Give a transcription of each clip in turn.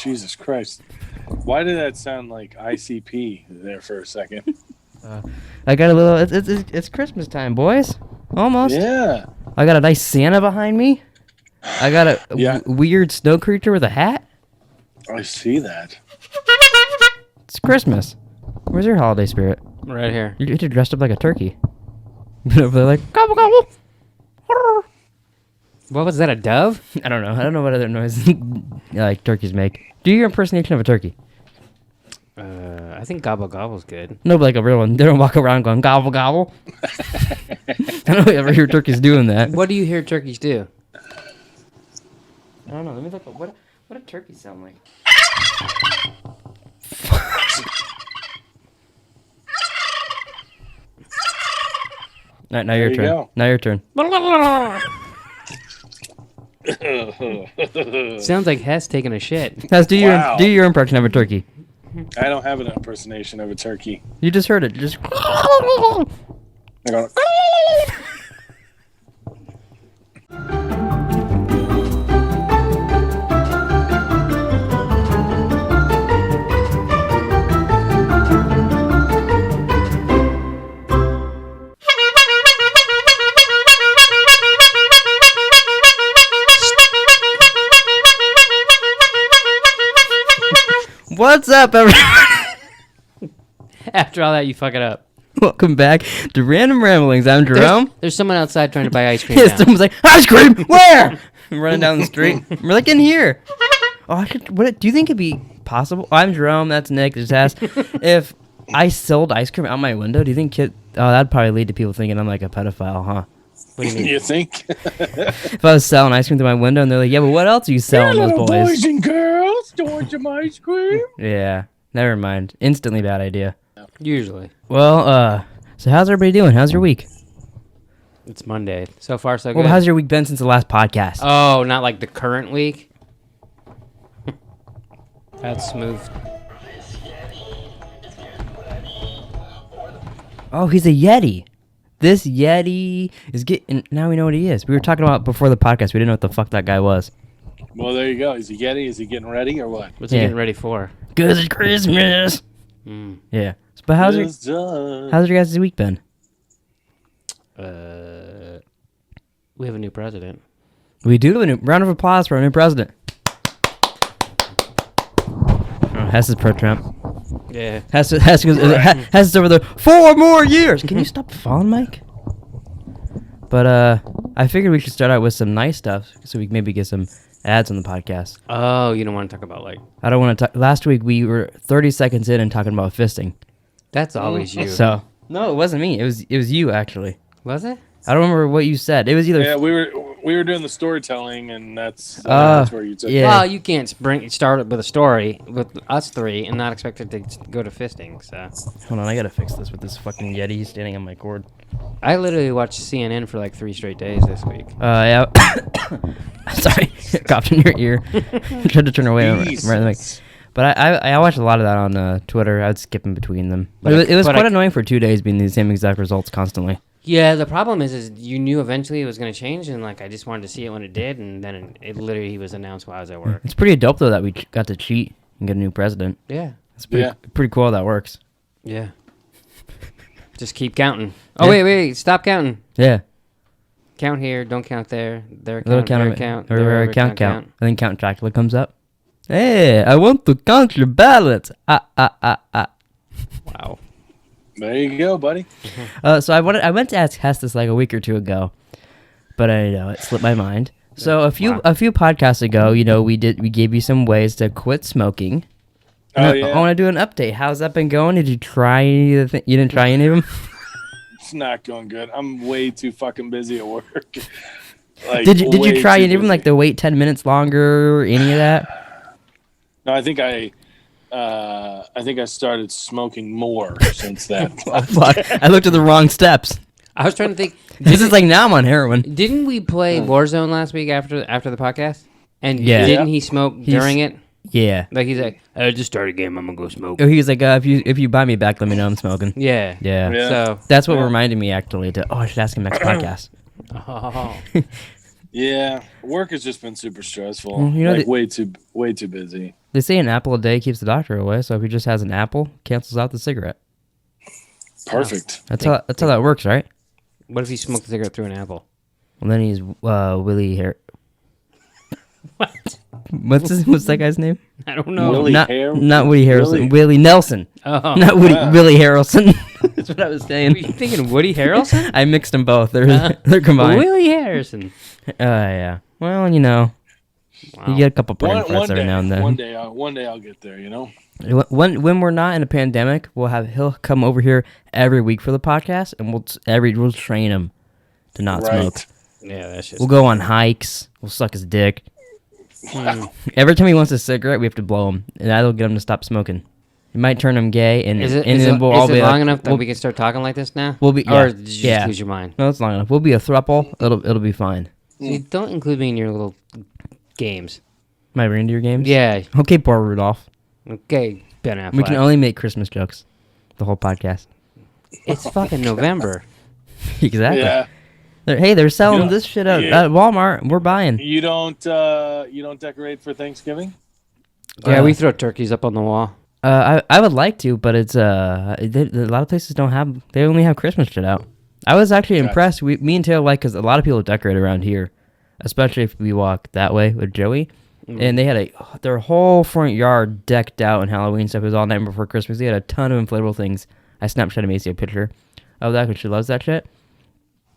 Jesus Christ. Why did that sound like ICP there for a second? I got a little... It's Christmas time, boys. Almost. Yeah. I got a nice Santa behind me. I got a weird snow creature with a hat. I see that. It's Christmas. Where's your holiday spirit? Right here. You're dressed up like a turkey. But over there like, gobble, gobble. What was that, a dove? I don't know. I don't know what other noises like turkeys make. Do your impersonation of a turkey. I think gobble gobble's good. No, but like a real one. They don't walk around going gobble gobble. I don't ever hear turkeys doing that. What do you hear turkeys do? I don't know. Let me look up what do turkeys sound like. All right, now your turn. Go. Now your turn. Sounds like Hess taking a shit. Hess, do your impression of a turkey. I don't have an impersonation of a turkey. You just heard it. Just. I go, What's up, everyone? After all that, you fuck it up. Welcome back to Random Ramblings. I'm Jerome. There's someone outside trying to buy ice cream Yeah, now. someone's like, ice cream, where? I'm running down the street. We're like, in here. Oh, do you think it'd be possible? I'm Jerome, that's Nick, this is Hess. If I sold ice cream out my window, do you think that'd probably lead to people thinking I'm like a pedophile, huh? What do you mean? you think? If I was selling ice cream through my window and they're like, yeah, but what else are you selling, those little boys? boys and girls, do you want some ice cream? Yeah, never mind. Instantly bad idea. Usually. Well, so how's everybody doing? How's your week? It's Monday. So far, so good. Well, how's your week been since the last podcast? Oh, not like the current week? That's smooth. Oh, he's a Yeti. This Yeti is getting... Now we know what he is. We were talking about before the podcast. We didn't know what the fuck that guy was. Well, there you go. Is he Yeti? Is he getting ready or what? What's he getting ready for? Because it's Christmas. Yeah. But how's your guys' week been? We have a new president. We do have a new... Round of applause for our new president. Oh, Hess is pro-Trump. Yeah. Hess is over there. 4 more years. Can you stop the phone, Mike? But I figured we should start out with some nice stuff so we can maybe get some ads on the podcast. Oh, you don't want to talk about, like... I don't want to talk... Last week we were 30 seconds in and talking about fisting. That's always you. So no, it wasn't me. It was you actually. Was it? I don't remember what you said. It was either. Yeah, we were doing the storytelling, and that's where you took yeah. it. Well, you can't start it with a story with us three and not expect it to go to fisting. So Hold on, I gotta fix this with this fucking Yeti standing on my cord. I literally watched CNN for like 3 straight days this week. Yeah. Sorry, coughed in your ear. Tried to turn away. But I watched a lot of that on Twitter. I'd skip in between them. But it was quite annoying for 2 days being the same exact results constantly. Yeah, the problem is you knew eventually it was going to change, and like I just wanted to see it when it did, and then it literally was announced while I was at work. It's pretty dope though that we got to cheat and get a new president. Yeah. It's pretty cool how that works. Yeah. Just keep counting. Oh, wait. Stop counting. Yeah. Count here. Don't count there. There Little count. count. Count. And then Count Dracula comes up. Hey, I want to count your ballots. Wow. There you go, buddy. So I went to ask Hess this like a week or two ago, but it slipped my mind. So a few podcasts ago, we gave you some ways to quit smoking. Oh yeah. I want to do an update. How's that been going? Did you try any of the You didn't try any of them? It's not going good. I'm way too fucking busy at work. Like, did you try any of them, busy. like the wait 10 minutes longer or any of that? No, I think I started smoking more since that. Oh, fuck. I looked at the wrong steps. I was trying to think. This is like now I'm on heroin. Didn't we play Warzone last week after the podcast? And Yeah. didn't he smoke during it? Yeah. Like he's like, I just started a game. I'm gonna go smoke. Oh, he was like, if you buy me back, let me know I'm smoking. Yeah. Yeah. So That's what reminded me actually I should ask him next podcast. Oh. Yeah, work has just been super stressful. Well, you know, like way too busy. They say an apple a day keeps the doctor away. So if he just has an apple, cancels out the cigarette. Perfect. That's how that works, right? What if you smoke a cigarette through an apple? Well, then he's Willie Hair. What? What's that guy's name? I don't know. Willie not Har- not Woody Harrelson. Willie Nelson. Oh. Not Woody. Ah. Willie Harrelson. That's what I was Were saying. you thinking Woody Harrelson? I mixed them both. They're combined. Willie Harrison. Yeah. Well, you know, Wow. you get a couple pudding One frets every day, now and then. one day I'll get there. You know. When we're not in a pandemic, he'll come over here every week for the podcast, and we'll train him to not smoke. Yeah, that's just. We'll go on hikes. We'll suck his dick. Every time he wants a cigarette, we have to blow him, and that'll get him to stop smoking. It might turn him gay, and Is it, and is then it, we'll is all it be long like, enough that we can start talking like this now? We'll be Or did you just lose your mind? No, it's long enough. We'll be a throuple. It'll be fine. See, don't include me in your little games. My reindeer games. Yeah. Okay, poor Rudolph. Okay, Ben Affleck. We can only make Christmas jokes. The whole podcast. It's fucking November. Exactly. Yeah. They're selling Yeah. this shit at Yeah. Walmart. We're buying. You don't decorate for Thanksgiving? Yeah, we throw turkeys up on the wall. I would like to, but it's a lot of places don't have. They only have Christmas shit out. I was actually Gotcha. impressed. Me and Taylor because a lot of people decorate around here, especially if we walk that way with Joey. And they had their whole front yard decked out in Halloween stuff. It was all night before Christmas. They had a ton of inflatable things. I Snapchatted Macy a picture of that because she loves that shit.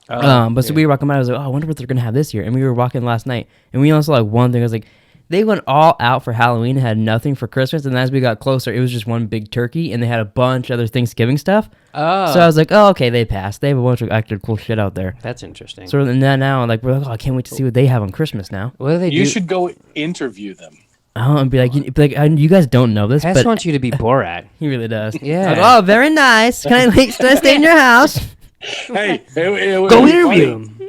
So we were walking by. I was like, oh, I wonder what they're gonna have this year. And we were walking last night, and we also saw like one thing. I was like, they went all out for Halloween and had nothing for Christmas. And as we got closer, it was just one big turkey, and they had a bunch of other Thanksgiving stuff. Oh. So I was like, oh, okay, they passed. They have a bunch of actual cool shit out there. That's interesting. So then now, like, we're like, oh, I can't wait to see what they have on Christmas now. What do they do? You should go interview them. Oh, and be like, you guys don't know this, Hess but wants you to be Borat. he really does. Yeah. Like, oh, very nice. Can I stay in your house? Hey, Go interview him.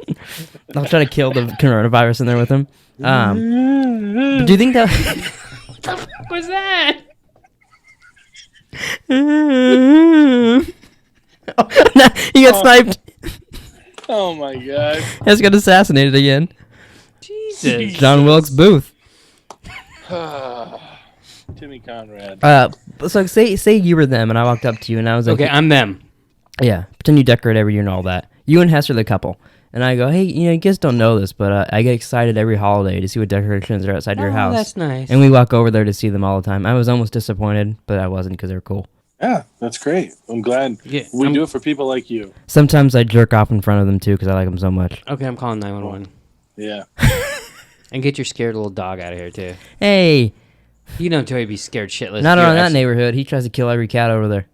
I'll try to kill the coronavirus in there with him. But do you think that? What the fuck was that? Oh, no, he got sniped. Oh my god. Has got assassinated again. Jesus. John Wilkes Booth. Timmy Conrad. So say you were them, and I walked up to you, and I was like, Okay, I'm them. yeah, pretend you decorate every year and all that. You and Hess are the couple. And I go, hey, you guys don't know this, but I get excited every holiday to see what decorations are outside your house. That's nice. And we walk over there to see them all the time. I was almost disappointed, but I wasn't because they're cool. Yeah, that's great. I'm glad we do it for people like you. Sometimes I jerk off in front of them, too, because I like them so much. Okay, I'm calling 911. Yeah. And get your scared little dog out of here, too. Hey, You know Joey be scared shitless. not You're around that actually- neighborhood. He tries to kill every cat over there.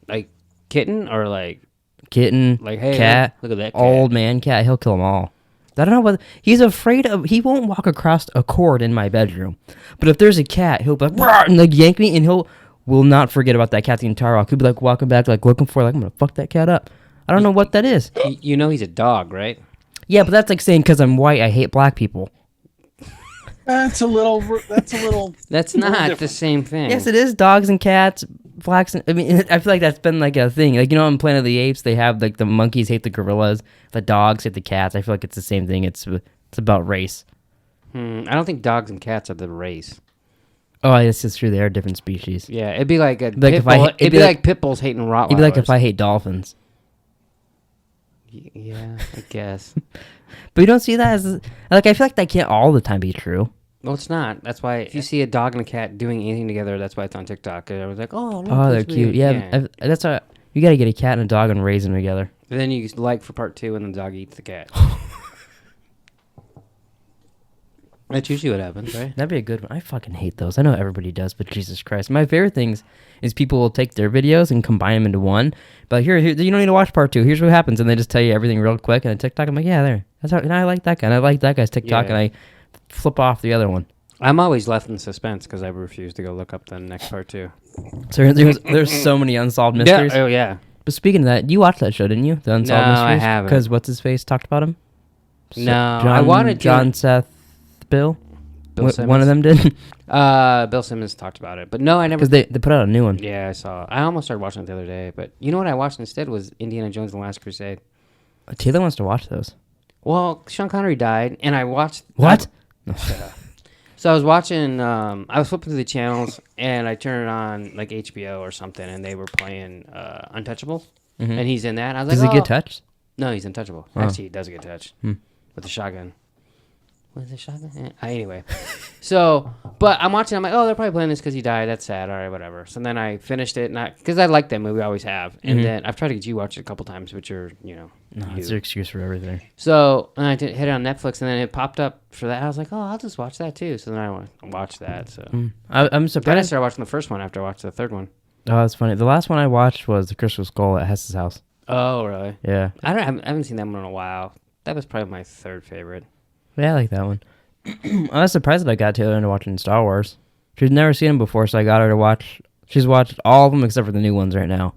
Like, kitten or like Kitten, Like, hey, cat, look at that cat. old man cat. He'll kill them all. I don't know what he's afraid of. He won't walk across a cord in my bedroom, but if there's a cat, he'll be like, "Rawr," and like yank me, and will not forget about that cat the entire walk. He'll be like walking back, like looking for, like, I'm gonna fuck that cat up. I don't know what that is. You know he's a dog, right? Yeah, but that's like saying because I'm white, I hate black people. That's a little. That's not the different. same thing. Yes, it is. Dogs and cats, blacks. I mean, I feel like that's been like a thing. Like, in Planet of the Apes, they have like the monkeys hate the gorillas, the dogs hate the cats. I feel like it's the same thing. It's about race. I don't think dogs and cats are the race. Oh, this is true. They are different species. Yeah, it'd be like a Like pit if I bull. ha- It'd be like pit bulls hating Rottweilers. It'd be like if I hate dolphins. Yeah, I guess. But you don't see that as like, I feel like that can't all the time be true. No, it's not. That's why if you see a dog and a cat doing anything together, that's why it's on TikTok. I was like, oh, look, Oh, they're that's cute. weird. Yeah, that's why you gotta get a cat and a dog and raise them together. And then you like for part 2, and the dog eats the cat. That's usually what happens, right? That'd be a good one. I fucking hate those. I know everybody does, but Jesus Christ. My favorite things is people will take their videos and combine them into one. But here you don't need to watch part 2. Here's what happens. And they just tell you everything real quick. And on TikTok, I'm like, yeah, there. That's how, and I like that guy. And I like that guy's TikTok. Yeah. And I flip off the other one. I'm always left in suspense because I refuse to go look up the next part 2. So there's so many unsolved mysteries. Oh, yeah. But speaking of that, you watched that show, didn't you? The Unsolved No, Mysteries? I haven't. Because what's-his-face talked about him? No, I wanted to. John, Seth, Bill? Bill Simmons. One of them did? Bill Simmons talked about it. But no, I never. Because they put out a new one. Yeah, I saw. I almost started watching it the other day. But you know what I watched instead was Indiana Jones and the Last Crusade. Taylor wants to watch those. Well, Sean Connery died, and I watched... What? So I was watching, I was flipping through the channels, and I turned it on, like, HBO or something, and they were playing Untouchable, and he's in that. And I was like, Does he get touched? No, he's untouchable. Actually, he does get touched with a shotgun. What is a shotgun? Anyway. So, but I'm watching, I'm like, oh, they're probably playing this because he died. That's sad. All right, whatever. So then I finished it, because I like that movie, I always have. And then I've tried to get you to watch it a couple times, but you're, No, it's your excuse for everything. So, and I hit it on Netflix, and then it popped up for that. I was like, oh, I'll just watch that too. So then I watched that. So I'm then I surprised. started watching the first one after I watched the third one. Oh, that's funny. The last one I watched was The Crystal Skull at Hess's house. Oh, really? Yeah. I haven't seen that one in a while. That was probably my third favorite. Yeah, I like that one. I was surprised that I got Taylor into watching Star Wars. She's never seen them before, so I got her to watch. She's watched all of them except for the new ones right now.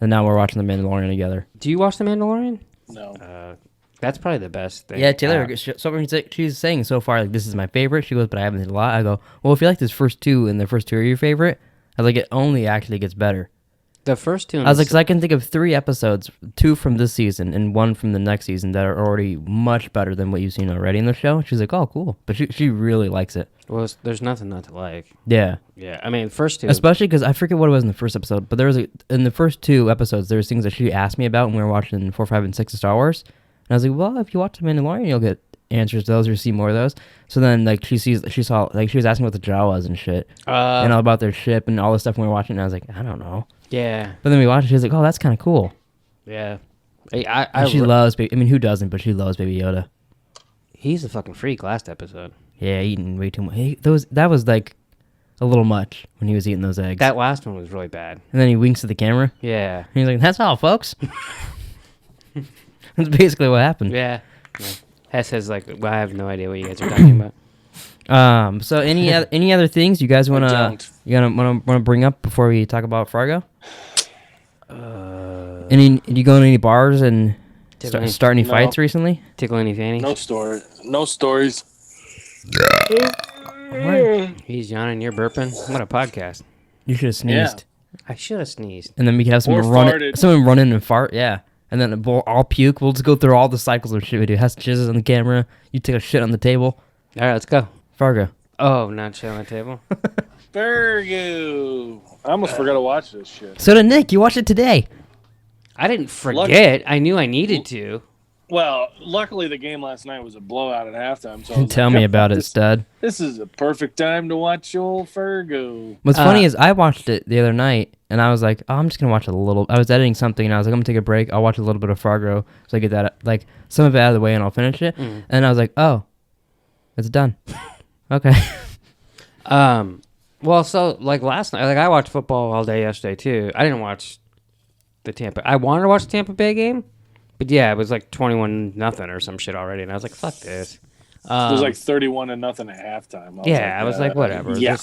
And now we're watching The Mandalorian together. Do you watch The Mandalorian? No. That's probably the best thing. Yeah, Taylor, she's saying so far, like, this is my favorite. She goes, but I haven't seen a lot. I go, well, if you like this first two and the first two are your favorite, I was like, it only actually gets better. The first two. I was like, 'cause I can think of 3 episodes, 2 from this season and 1 from the next season that are already much better than what you've seen already in the show. She's like, oh, cool. But she really likes it. Well, there's nothing not to like. Yeah. Yeah, I mean, first two. Especially because I forget what it was in the first episode, but there was in the first 2 episodes, there was things that she asked me about when we were watching 4, 5, and 6 of Star Wars. And I was like, well, if you watch The Mandalorian, you'll get answers to those or see more of those. So then, like, she saw, like, she was asking what the Jawas and shit. And all about their ship and all this stuff when we were watching, and I was like, I don't know. Yeah. But then we watched it, she was like, oh, that's kind of cool. Yeah. She loves Baby, I mean, who doesn't, but she loves Baby Yoda. He's a fucking freak last episode. Yeah, eating way too much. That was, like, a little much when he was eating those eggs. That last one was really bad. And then he winks at the camera. Yeah. And he's like, that's all, folks. That's basically what happened. Yeah. Hess has like, well, I have no idea what you guys are talking about. So any other things you guys wanna bring up before we talk about Fargo? You go to any bars and start any fights recently? Tickle any fannies? No story. No stories. He's yawning. You're burping. What a podcast. You should have sneezed. I should have sneezed. And then we could have someone run in and fart. Yeah. And then we'll all puke. We'll just go through all the cycles of shit we do. Hess jizzes on the camera. You take a shit on the table. All right, let's go. Fargo. Oh, not shit on the table. Fargo. I almost forgot to watch this shit. So did Nick. You watched it today. I didn't forget. I knew I needed to. Well, luckily the game last night was a blowout at halftime. So Tell me about it, stud. This is a perfect time to watch old Fargo. What's funny is I watched it the other night, and I was like, oh, I'm just going to watch a little. I was editing something, and I was like, I'm going to take a break. I'll watch a little bit of Fargo so I get that, like, some of it out of the way, and I'll finish it. And I was like, oh, it's done. Okay. Well, so, like, last night, like, I watched football all day yesterday, too. I didn't watch the Tampa. I wanted to watch the Tampa Bay game. But yeah, it was like 21-0 or some shit already, and I was like, "Fuck this." It was like 31-0 at halftime. I was like, "Whatever." Yeah,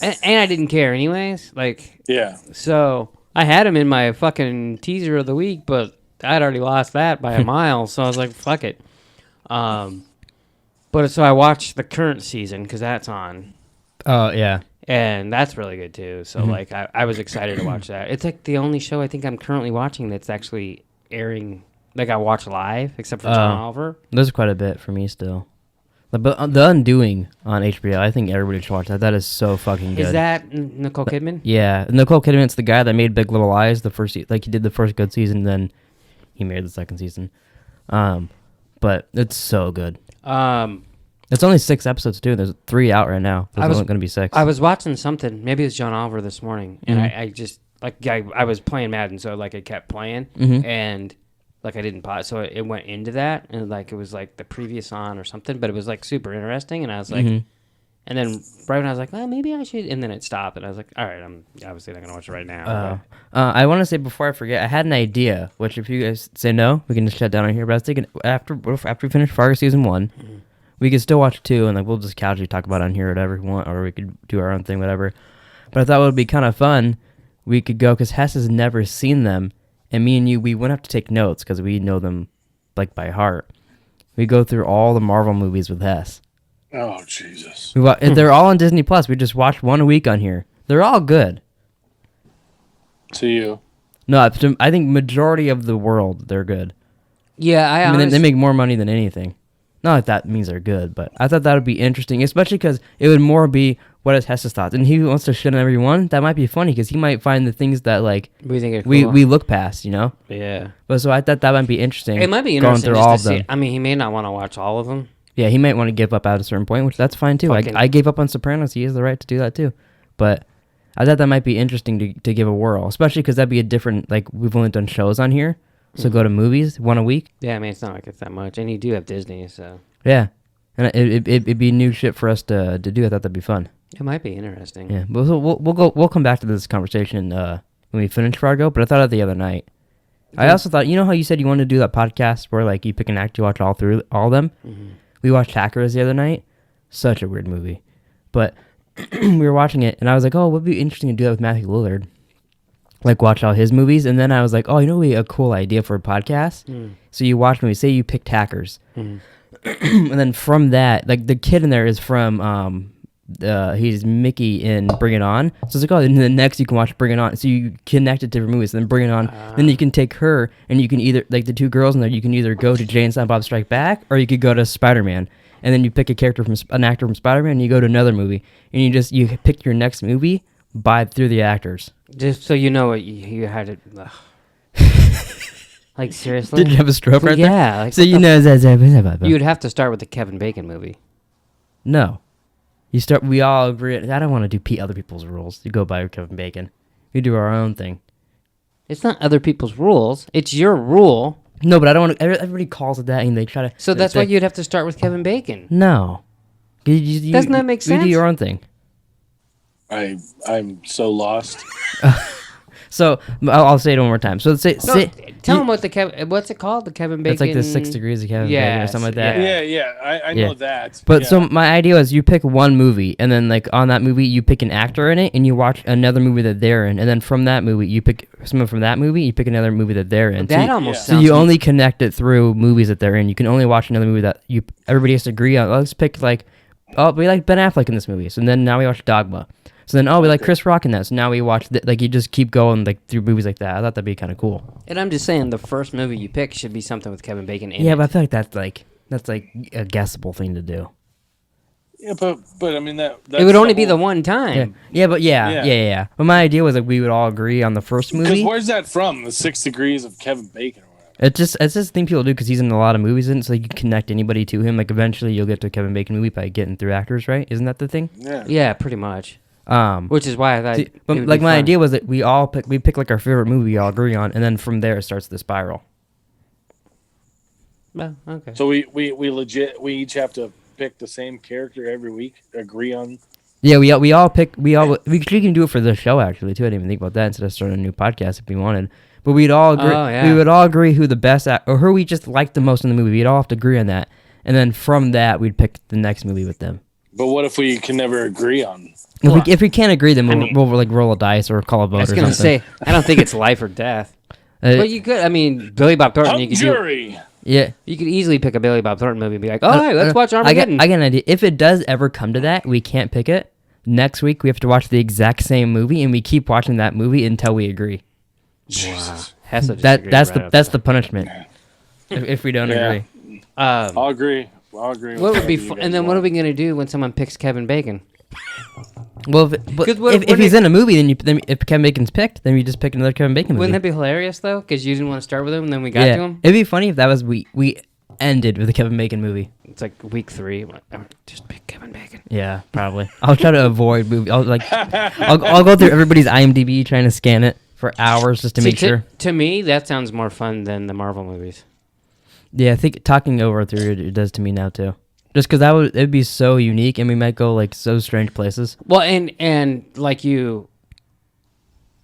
and I didn't care anyways. Like, yeah. So I had him in my fucking teaser of the week, but I'd already lost that by a mile, so I was like, "Fuck it." But so I watched the current season because that's on. Oh yeah. And that's really good too. So like, I was excited to watch that. It's like the only show I think I'm currently watching that's actually airing. Like, I watch live, except for John Oliver. There's quite a bit for me still. But The Undoing on HBO, I think everybody should watch that. That is so fucking good. Is that Nicole Kidman? Yeah. Nicole Kidman's the guy that made Big Little Lies he did the first good season, then he made the second season. But it's so good. It's only 6 episodes, too. There's 3 out right now. There's only going to be 6. I was watching something. Maybe it was John Oliver this morning. And I just, like, I was playing Madden, so, like, it kept playing. And... like I didn't pause, so it went into that, and like it was like the previous on or something, but it was like super interesting, and I was like, and then right when I was like, well, maybe I should, and then it stopped, and I was like, all right, I'm obviously not gonna watch it right now. I want to say before I forget, I had an idea, which if you guys say no, we can just shut down on here. But I was thinking after we finish Fargo season 1, we could still watch 2, and like we'll just casually talk about it on here, whatever we want, or we could do our own thing, whatever. But I thought it would be kind of fun. We could go because Hess has never seen them. And me and you, we wouldn't have to take notes because we know them, like, by heart. We go through all the Marvel movies with Hess. Oh, Jesus. They're all on Disney+. We just watch one a week on here. They're all good. To you. No, I think majority of the world, they're good. Yeah, I mean, they make more money than anything. Not that that means they're good, but I thought that would be interesting, especially because it would more be what is Hess's thoughts, and he wants to shit on everyone. That might be funny because he might find the things that like we think are cool. we look past, you know. Yeah. But so I thought that might be interesting. It might be going interesting through just all to of see. them. I mean, he may not want to watch all of them. Yeah, he might want to give up at a certain point, which that's fine too. I gave up on Sopranos. He has the right to do that too. But I thought that might be interesting to give a whirl, especially because that'd be a different, like, we've only done shows on here, so go to movies, one a week. Yeah, I mean, it's not like it's that much. And you do have Disney, so. Yeah. And it'd be new shit for us to do. I thought that'd be fun. It might be interesting. Yeah, but we'll come back to this conversation when we finish Fargo, but I thought of the other night. I also thought, you know how you said you wanted to do that podcast where, like, you pick an act, you watch all of them? Mm-hmm. We watched Hackers the other night. Such a weird movie. But we were watching it, and I was like, oh, it would be interesting to do that with Matthew Lillard. Like, watch all his movies, and then I was like, oh, you know what would be a cool idea for a podcast? So you watch movies. Say you picked Hackers. And then from that, like, the kid in there is from... he's Mickey in Bring It On. So it's like, oh, and then next you can watch Bring It On. So you connect it to different movies, and then Bring It On. Then you can take her, and you can either, like the two girls in there, you can either go to Jay and Silent Bob Strike Back, or you could go to Spider-Man. And then you pick a character from an actor from Spider-Man, and you go to another movie, and you pick your next movie through the actors. Just so you know what you had it. Like, seriously? Did you have a stroke right there? Yeah. Like, so you know you would have to start with the Kevin Bacon movie. No. We all agree. I don't want to do other people's rules. You go by Kevin Bacon. We do our own thing. It's not other people's rules. It's your rule. No, but I don't want to. Everybody calls it that, and they try to. So that's why you'd have to start with Kevin Bacon. No. Doesn't that make sense? You do your own thing. I'm so lost. So I'll say it one more time. So tell them what's it called? The Kevin Bacon. It's like the 6 degrees of Kevin Bacon or something like that. I know that. But so my idea was you pick one movie, and then like on that movie you pick an actor in it, and you watch another movie that they're in, and then from that movie you pick someone from that movie, you pick another movie that they're in. That so you only connect it through movies that they're in. You can only watch another movie that everybody has to agree on. Let's pick like, oh, we like Ben Affleck in this movie, so then now we watch Dogma. So then, we like Chris Rock in that. So now we watch, like, you just keep going, like, through movies like that. I thought that'd be kind of cool. And I'm just saying, the first movie you pick should be something with Kevin Bacon in it. Yeah, but I feel like that's a guessable thing to do. Yeah, but I mean, that's it would only be the one time. Yeah, but yeah. But my idea was that we would all agree on the first movie. Because where's that from? The 6 degrees of Kevin Bacon or whatever. It's just a thing people do because he's in a lot of movies, and so you can connect anybody to him. Like, eventually you'll get to a Kevin Bacon movie by getting through actors, right? Isn't that the thing? Yeah, pretty much. Which is why I thought. But like my idea was that we pick like our favorite movie we all agree on, and then from there it starts the spiral. Well, okay. So we each have to pick the same character every week, agree on. Yeah, we can do it for the show actually too. I didn't even think about that instead of starting a new podcast if we wanted. But we'd all agree. Oh, yeah. We would all agree who the best or who we just liked the most in the movie. We'd all have to agree on that, and then from that we'd pick the next movie with them. But what if we can never agree on? If we can't agree, then we'll like roll a dice or call a vote or something. I was going to say, I don't think it's life or death. But you could, I mean, Billy Bob Thornton, you could jury. Yeah. You could easily pick a Billy Bob Thornton movie and be like, all right, let's watch Armageddon. I got an idea. If it does ever come to that, we can't pick it. Next week, we have to watch the exact same movie, and we keep watching that movie until we agree. Jesus. Wow. That's the punishment if we don't agree. I'll agree. What would be fun? And then what are we going to do when someone picks Kevin Bacon? Well, if he's in a movie, then if Kevin Bacon's picked, then we just pick another Kevin Bacon movie. Wouldn't that be hilarious though? Because you didn't want to start with him, and then we got to him. It'd be funny if that was we ended with a Kevin Bacon movie. It's like week 3. Just pick Kevin Bacon. Yeah, probably. I'll try to avoid movie. I'll go through everybody's IMDb trying to scan it for hours just to make sure. To me, that sounds more fun than the Marvel movies. Yeah, I think talking over through it does to me now too. Just because it'd be so unique, and we might go like so strange places. Well, and like you,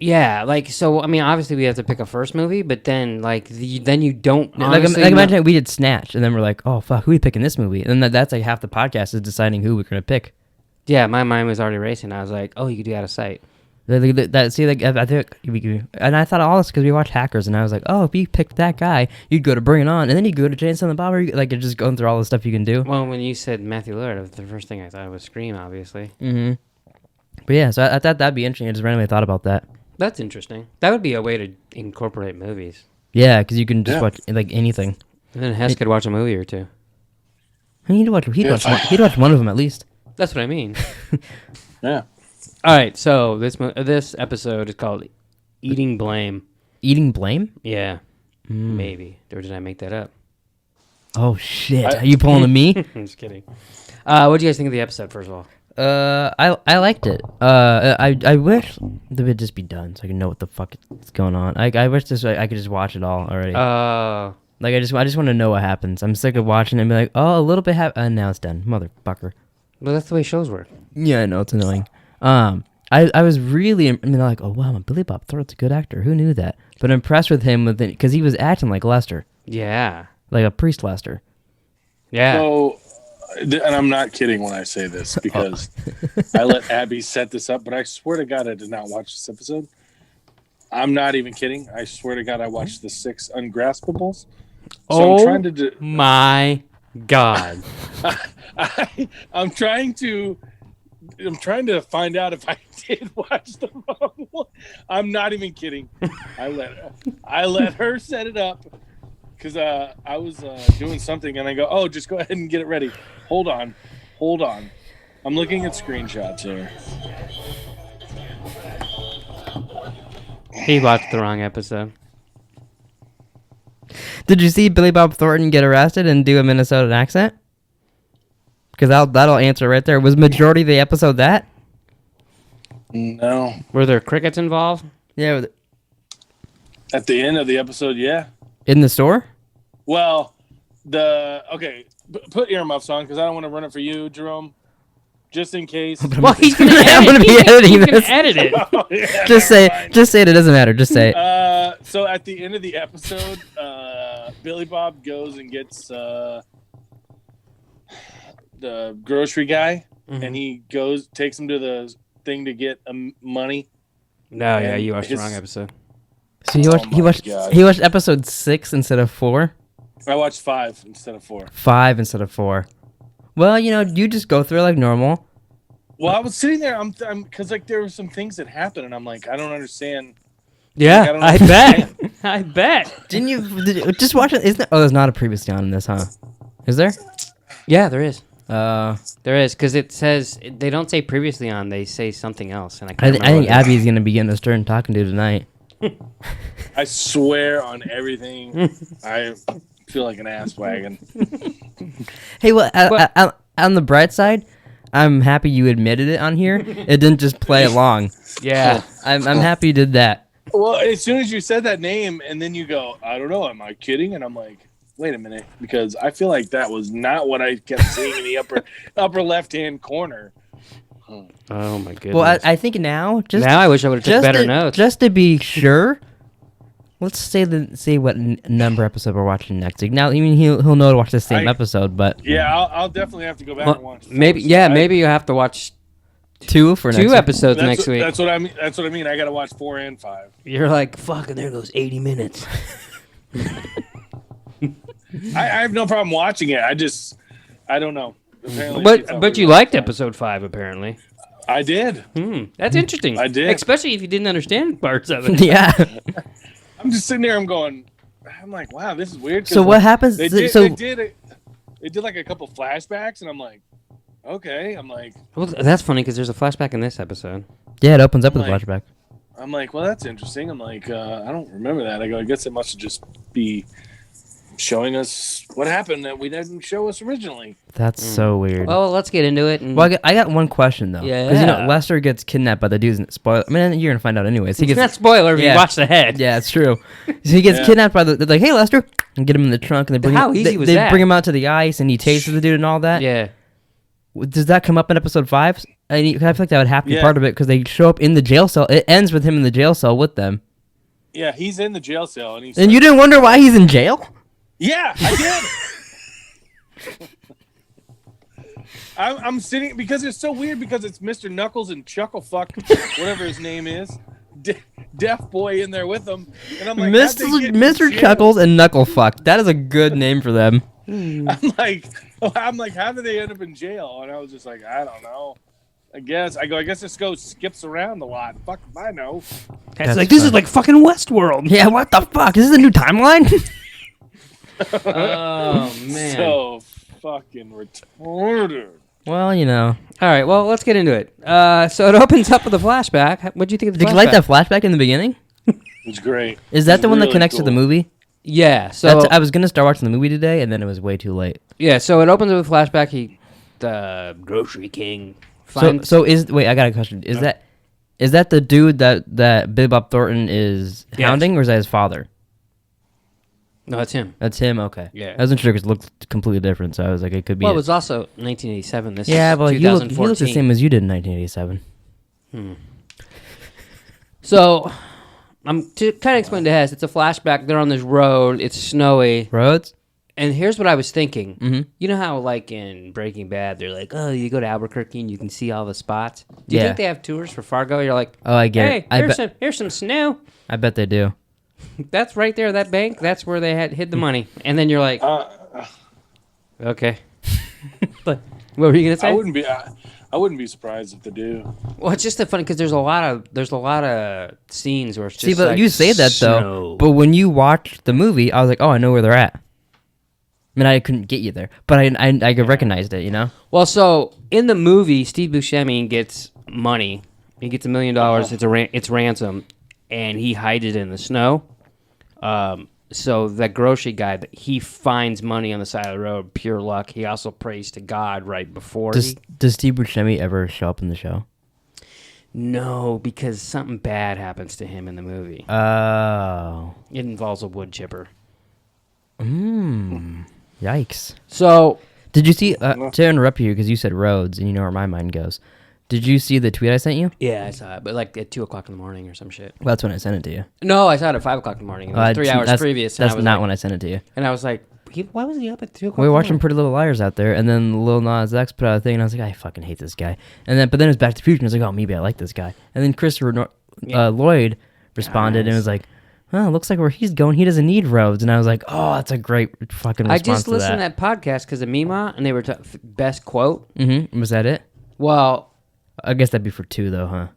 yeah, like so. I mean, obviously we have to pick a first movie, but then then you don't. Imagine we did Snatch, and then we're like, oh fuck, who are we picking this movie? And then that's like half the podcast is deciding who we're gonna pick. Yeah, my mind was already racing. I was like, oh, you could do Out of Sight. I think and I thought all this because we watched Hackers, and I was like, oh, if you picked that guy, you'd go to Bring It On, and then you go to Jay and Silent Bob, like you're just going through all the stuff you can do. Well, when you said Matthew Lillard, the first thing I thought was Scream, obviously. Mm-hmm. But yeah, so I thought that'd be interesting. I just randomly thought about that. That's interesting. That would be a way to incorporate movies. Yeah, because you can just watch like anything. And then Hess could watch a movie or two. He'd watch one of them at least. That's what I mean. Yeah. All right, so this episode is called Eating Blame. Eating blame? Yeah, maybe. Or did I make that up? Oh shit! Are you pulling to me? I'm just kidding. What do you guys think of the episode, first of all? I liked it. I wish it would just be done so I can know what the fuck is going on. I wish I could just watch it all already. Like I just want to know what happens. I'm sick of watching it and be like, oh, a little bit and now it's done, motherfucker. Well, that's the way shows work. Yeah, I know it's annoying. I was really, like, oh wow, Billy Bob Thornton's a good actor. Who knew that? But impressed with him because he was acting like Lester, Yeah. like a priest Lester. Yeah. So, and I'm not kidding when I say this because I let Abby set this up, but I swear to God I did not watch this episode. I'm not even kidding. I swear to God I watched the 6 Ungraspables. So I'm trying to my God. I'm trying to find out if I did watch the wrong one. I'm not even kidding. I let her set it up because I was doing something and I go, oh, just go ahead and get it ready. Hold on. I'm looking at screenshots here. He watched the wrong episode. Did you see Billy Bob Thornton get arrested and do a Minnesotan accent? Because that'll answer right there. Was majority of the episode that? No. Were there crickets involved? Yeah. At the end of the episode, yeah. In the store? Well, put earmuffs on because I don't want to run it for you, Jerome. Just in case. Well, he's gonna I'm gonna be editing he's this. gonna edit it. Oh, yeah, Just say it. It doesn't matter. Just say it. So at the end of the episode, Billy Bob goes and gets the grocery guy, and he takes him to the thing to get money. No, yeah, you watched the wrong episode. So he watched episode 6 instead of 4. I watched 5 instead of 4. 5 instead of 4. Well, you just go through it like normal. Well, I was sitting there, I'm because like there were some things that happened, and I'm like, I don't understand. Yeah, Like, I bet. Did you just watch it? There's not a previously on in this, huh? Is there? Yeah, there is. There is because it says they don't say previously on; they say something else, and I I can't think Abby's gonna be getting a stern talking to tonight. I swear on everything, I feel like an ass wagon. Hey, well, on the bright side, I'm happy you admitted it on here. It didn't just play along. Yeah, I'm happy you did that. Well, as soon as you said that name, and then you go, I don't know, am I kidding? And I'm like, wait a minute, because I feel like that was not what I kept seeing in the upper left-hand corner. Oh my goodness. Well, I think now I wish I would have took better notes. Just to be sure, let's say what number episode we're watching next week. Now, I mean, he'll know to watch the same episode, but yeah, I'll definitely have to go back and watch. Maybe you have to watch 2 for next episodes next week. That's what I mean. That's what I mean. I got to watch 4 and 5. You're like, fuck, and there goes 80 minutes. I have no problem watching it. I don't know. Apparently but you liked episode 5, apparently. I did. That's interesting. I did. Especially if you didn't understand parts of it. Yeah. I'm just sitting there. I'm like, wow, this is weird. So what happens? They did like a couple flashbacks, and I'm like, okay. I'm like, well, that's funny because there's a flashback in this episode. Yeah, it opens up with a flashback. I'm like, well, that's interesting. I'm like, I don't remember that. I go, I guess it must just be showing us what happened that we didn't show us originally. That's so weird. Well, let's get into it. Well, I got one question though. Yeah. Because Lester gets kidnapped by the dudes. Spoiler. I mean, you're gonna find out anyways. It's not spoiler if you watch the head. Yeah, it's true. So he gets kidnapped by they're like, hey Lester, and get him in the trunk, and they bring they bring him out to the ice, and he tases the dude and all that. Yeah. Does that come up in episode 5? I feel like that would have to be part of it because they show up in the jail cell. It ends with him in the jail cell with them. Yeah, he's in the jail cell, and you didn't wonder why he's in jail? Yeah, I did. I'm sitting because it's so weird because it's Mr. Knuckles and Chucklefuck, whatever his name is, Deaf Boy in there with them, and I'm like, Mr. Chuckles and Knucklefuck. That is a good name for them. I'm like, how did they end up in jail? And I was just like, I don't know. I guess this skips around a lot. Fuck if I know. It's like this is like fucking Westworld. Yeah, what the fuck? Is this a new timeline? Oh man. So fucking retarded. Well, you know. All right. Well, let's get into it. So it opens up with a flashback. What do you think of the Did flashback? you like that flashback in the beginning? It's great. Is that It's the one that really connects to the cool. movie? Yeah. So I was gonna start watching the movie today, and then it was way too late. yeah. So it opens with a flashback. The grocery king finds. Wait, I got a question. Is that the dude that Billy Bob Thornton is Yes. hounding, or is that his father? No, it's him. That's him. Okay. Yeah. I wasn't sure because it looked completely different, so I was like, it could be. Well, it was also 1987. This yeah, is but he 2014. looked the same as you did in 1987. So I'm to kind of explain to Hess. It's a flashback. They're on this road. It's snowy. Roads. And here's what I was thinking. Mhm. You know how, like, in Breaking Bad, they're like, oh, you go to Albuquerque and you can see all the spots? Do you Yeah. think they have tours for Fargo? You're like, Oh, I get hey, it. here's some snow. I bet they do. That's right there, that bank. That's where they hid the money. And then you're like, okay. But what were you going to say? I wouldn't be surprised if they do. Well, it's just a funny because there's a lot of scenes where it's just See, but like, you say that though. snow. But when you watched the movie, I was like, oh, I know where they're at. I mean, I couldn't get you there, but I recognized it. You know. Well, so in the movie, Steve Buscemi gets money. He gets $1 million. It's ransom, and he hides it in the snow. So that grocery guy, he finds money on the side of the road, pure luck. He also prays to God right before. Does Steve Buscemi ever show up in the show? No, because something bad happens to him in the movie. Oh. It involves a wood chipper. Yikes. So Did you see, to interrupt you, because you said roads, and you know where my mind goes. Did you see the tweet I sent you? yeah, I saw it, but like at 2:00 in the morning or some shit. Well, that's when I sent it to you. No, I saw it at 5:00 in the morning. It was 3 hours previous. And That's I was not like, when I sent it to you. And I was like, why was he up at 2:00? We were watching Pretty Little Liars out there, and then Lil Nas X put out a thing, and I was like, I fucking hate this guy. But then it was Back to the Future, and I was like, oh, maybe I like this guy. And then Christopher Lloyd responded and was like, oh, looks like where he's going, he doesn't need roads. And I was like, oh, that's a great fucking response I just to listened that. to that podcast because of Mima, and they were best quote. Mm-hmm. Was that it? Well, I guess that'd be for 2, though, huh?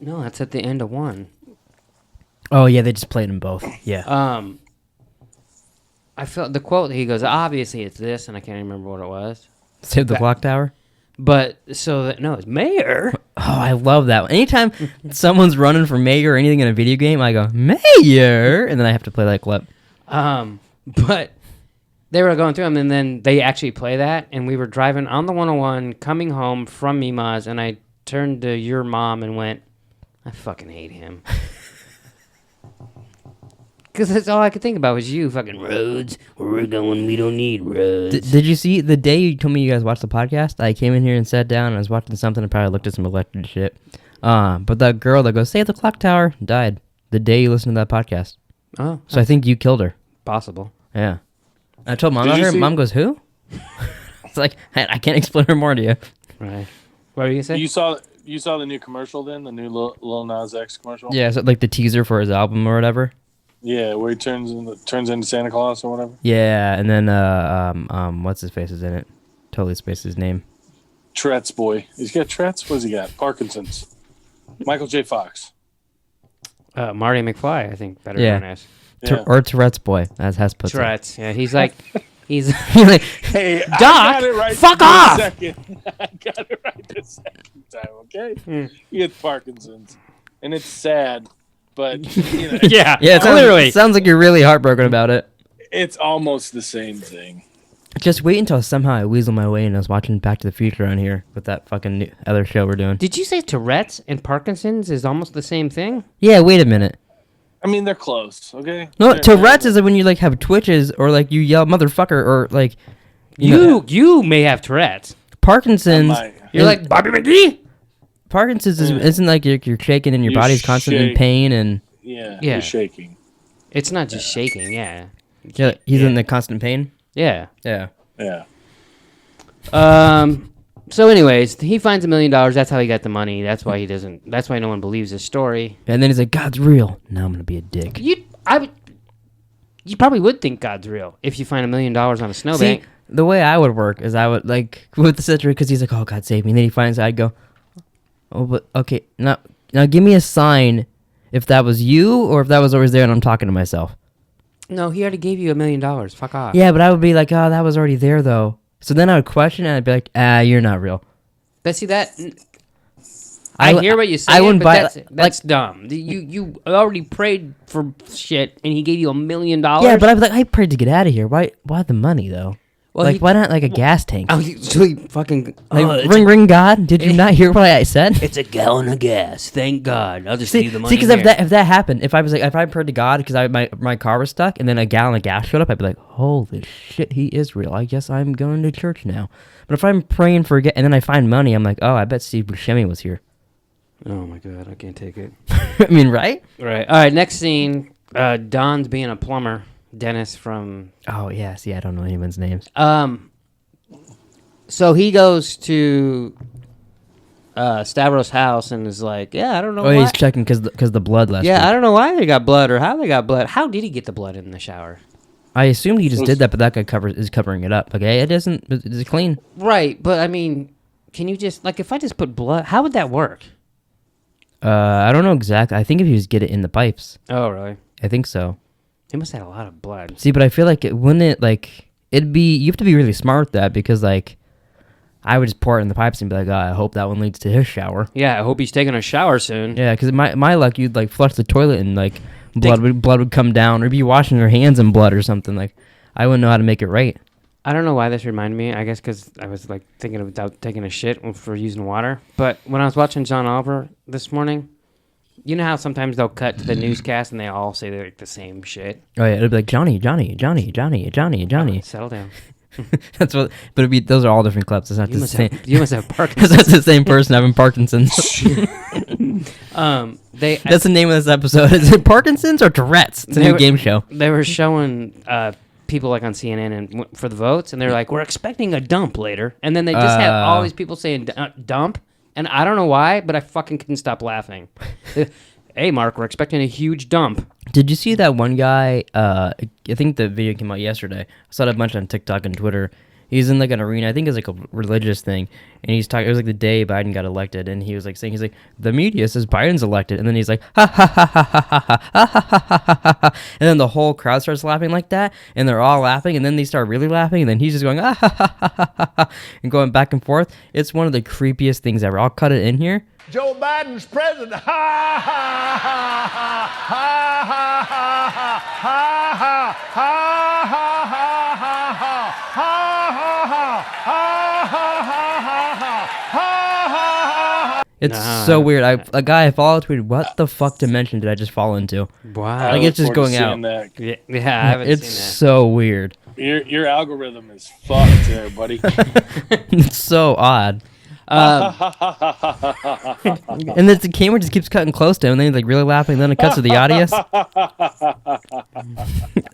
no, that's at the end of 1. Oh, yeah, they just played them both. Yeah. I felt the quote. He goes, obviously it's this, and I can't remember what it was. Save the Clock Tower? But no, it's mayor. Oh, I love that one. Anytime someone's running for mayor or anything in a video game, I go, mayor! And then I have to play that clip. But they were going through them, and then they actually play that, and we were driving on the 101, coming home from Mima's, and I turned to your mom and went, I fucking hate him. Because that's all I could think about was you fucking roads. Where we're going, we don't need roads. Did you see the day you told me you guys watched the podcast? I came in here and sat down and I was watching something and probably looked at some electric shit. But that girl that goes, save the clock tower, died the day you listened to that podcast. Oh, So I think you killed her. possible. Yeah. I told Mom Did about you her. see- Mom goes, who? It's like, I can't explain her more to you. Right. What were you going to say? You saw the new commercial then, the new Lil Nas X commercial. Yeah, so like the teaser for his album or whatever. Yeah, where he turns into Santa Claus or whatever. Yeah, and then what's his face is in it? Totally spaced his name. Tourette's boy. He's got Tourette's. What's he got? Parkinson's. Michael J. Fox. Marty McFly, I think, better Yeah. known as. Yeah. Or Tourette's boy, as Hess puts it. Tourette's. Yeah, he's like, he's Like, Hey, Doc, I got it right fuck this off! second. I got it right this second time, okay? He has Parkinson's. And it's sad, but you know, yeah, yeah, it literally. sounds like you're really heartbroken about it. it's almost the same thing. Just wait until somehow I weasel my way and I was watching Back to the Future on here with that fucking other show we're doing. Did you say Tourette's and Parkinson's is almost the same thing? Yeah, wait a minute. I mean, they're close, okay? No, They're- Tourette's is when you like have twitches or like you yell motherfucker or like You may have Tourette's. Parkinson's. might. You're like Bobby McGee. Parkinson's isn't like you're shaking and your You body's constantly in shake. pain and Yeah, Yeah. you're shaking. It's not just shaking. Yeah. yeah, he's in the constant pain. Yeah. Yeah. Yeah. So, anyways, he finds $1 million. That's how he got the money. That's why he doesn't. That's why no one believes his story. And then he's like, God's real. Now I'm gonna be a dick. You probably would think God's real if you find $1 million on a See, snowbank. the way I would work is I would like with the situation because he's like, oh God save me. And then he finds I'd go, oh but okay now give me a sign if that was you or if that was always there and I'm talking to myself. No, he already gave you $1 million. Fuck off. Yeah, but I would be like, oh, that was already there though. So then I would question it and I'd be like, you're not real. But see that. I hear what you're saying, I wouldn't but buy that's dumb. You already prayed for shit, and he gave you $1 million. Yeah, but I was like, I prayed to get out of here. Why the money though? Well, why not like a gas tank? Oh, so he fucking Ring God. Did you not hear what I said? It's a gallon of gas. Thank God. I'll just leave the money. See, because if that happened, if I prayed to God because my car was stuck and then a gallon of gas showed up, I'd be like, holy shit, he is real. I guess I'm going to church now. But if I'm praying for and then I find money, I'm like, oh, I bet Steve Buscemi was here. Oh my God, I can't take it. I mean, right? Right. All right. Next scene. Don's being a plumber. Dennis from. Oh yeah. See, I don't know anyone's names. So he goes to Stavros' house and is like, yeah, I don't know. Oh, why. he's checking because the blood left. Yeah, I don't know why they got blood or how they got blood. How did he get the blood in the shower? I assumed he just did that, but that guy is covering it up. Okay, it isn't. It's clean. Right, but I mean, can you just if I just put blood, how would that work? I don't know exactly. I think if you just get it in the pipes. Oh, really? I think so. He must have had a lot of blood. See, but I feel like it'd be, you have to be really smart with that because I would just pour it in the pipes and be like, I hope that one leads to his shower. Yeah, I hope he's taking a shower soon. Yeah, because my luck, you'd flush the toilet and blood would come down, or be washing your hands in blood or something. I wouldn't know how to make it right. I don't know why this reminded me. I guess because I was thinking about taking a shit for using water. But when I was watching John Oliver this morning, you know how sometimes they'll cut to the newscast and they all say the same shit. Oh yeah, it'd be like Johnny. Settle down. That's what. But it'd be, those are all different clips. It's not the same. You must have Parkinson's. That's the same person having Parkinson's. That's the name of this episode. Is it Parkinson's or Tourette's? It's a new game show. They were showing people on CNN and for the votes, and they're like, "We're expecting a dump later," and then they just have all these people saying "dump," and I don't know why, but I fucking couldn't stop laughing. Hey, Mark, we're expecting a huge dump. Did you see that one guy? I think the video came out yesterday. I saw it a bunch on TikTok and Twitter. He's in an arena. I think it's a religious thing, and he's talking. It was the day Biden got elected, and he was saying, the media says Biden's elected, and then he's like, ha ha ha ha ha ha ha ha ha ha, and then the whole crowd starts laughing like that, and they're all laughing, and then they start really laughing, and then he's just going ah ha ha ha ha ha, and going back and forth. It's one of the creepiest things ever. I'll cut it in here. Joe Biden's president. Ha ha ha ha ha ha ha ha ha ha ha ha. It's so weird. A guy I followed tweeted, "What the fuck dimension did I just fall into?" Wow, it's just going out. Yeah, I haven't seen that. It's so weird. Your algorithm is fucked there, buddy. It's so odd. And then the camera just keeps cutting close to him, and then he's really laughing, and then it cuts to the audience.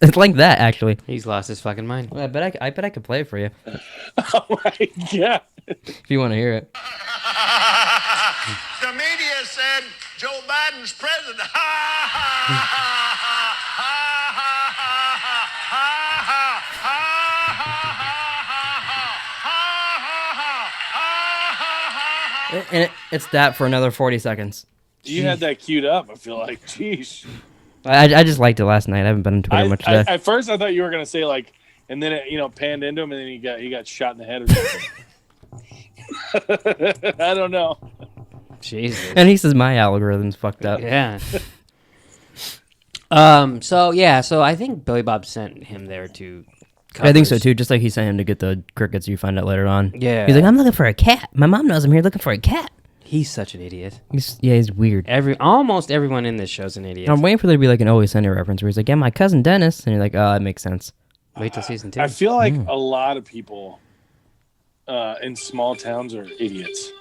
It's like that, actually. He's lost his fucking mind. Well, I bet I could play it for you. Oh my God. If you want to hear it. The media said Joe Biden's president. Ha ha ha ha ha ha ha ha ha. And it's that for another 40 seconds. You had that queued up, I feel like. Jeez. I just liked it last night. I haven't been into it much today. At first, I thought you were going to say, and then it, panned into him, and then he got shot in the head or something. I don't know. Jesus. And he says my algorithm's fucked up. Yeah. So I think Billy Bob sent him there to I think so too, just like he sent him to get the crickets you find out later on. Yeah. He's like, I'm looking for a cat. My mom knows I'm here looking for a cat. He's such an idiot. He's weird. Almost everyone in this show's an idiot. I'm waiting for there to be an Always Sunny reference where he's like, yeah, my cousin Dennis. And you're like, oh, that makes sense. Wait till season 2. I feel like a lot of people in small towns are idiots.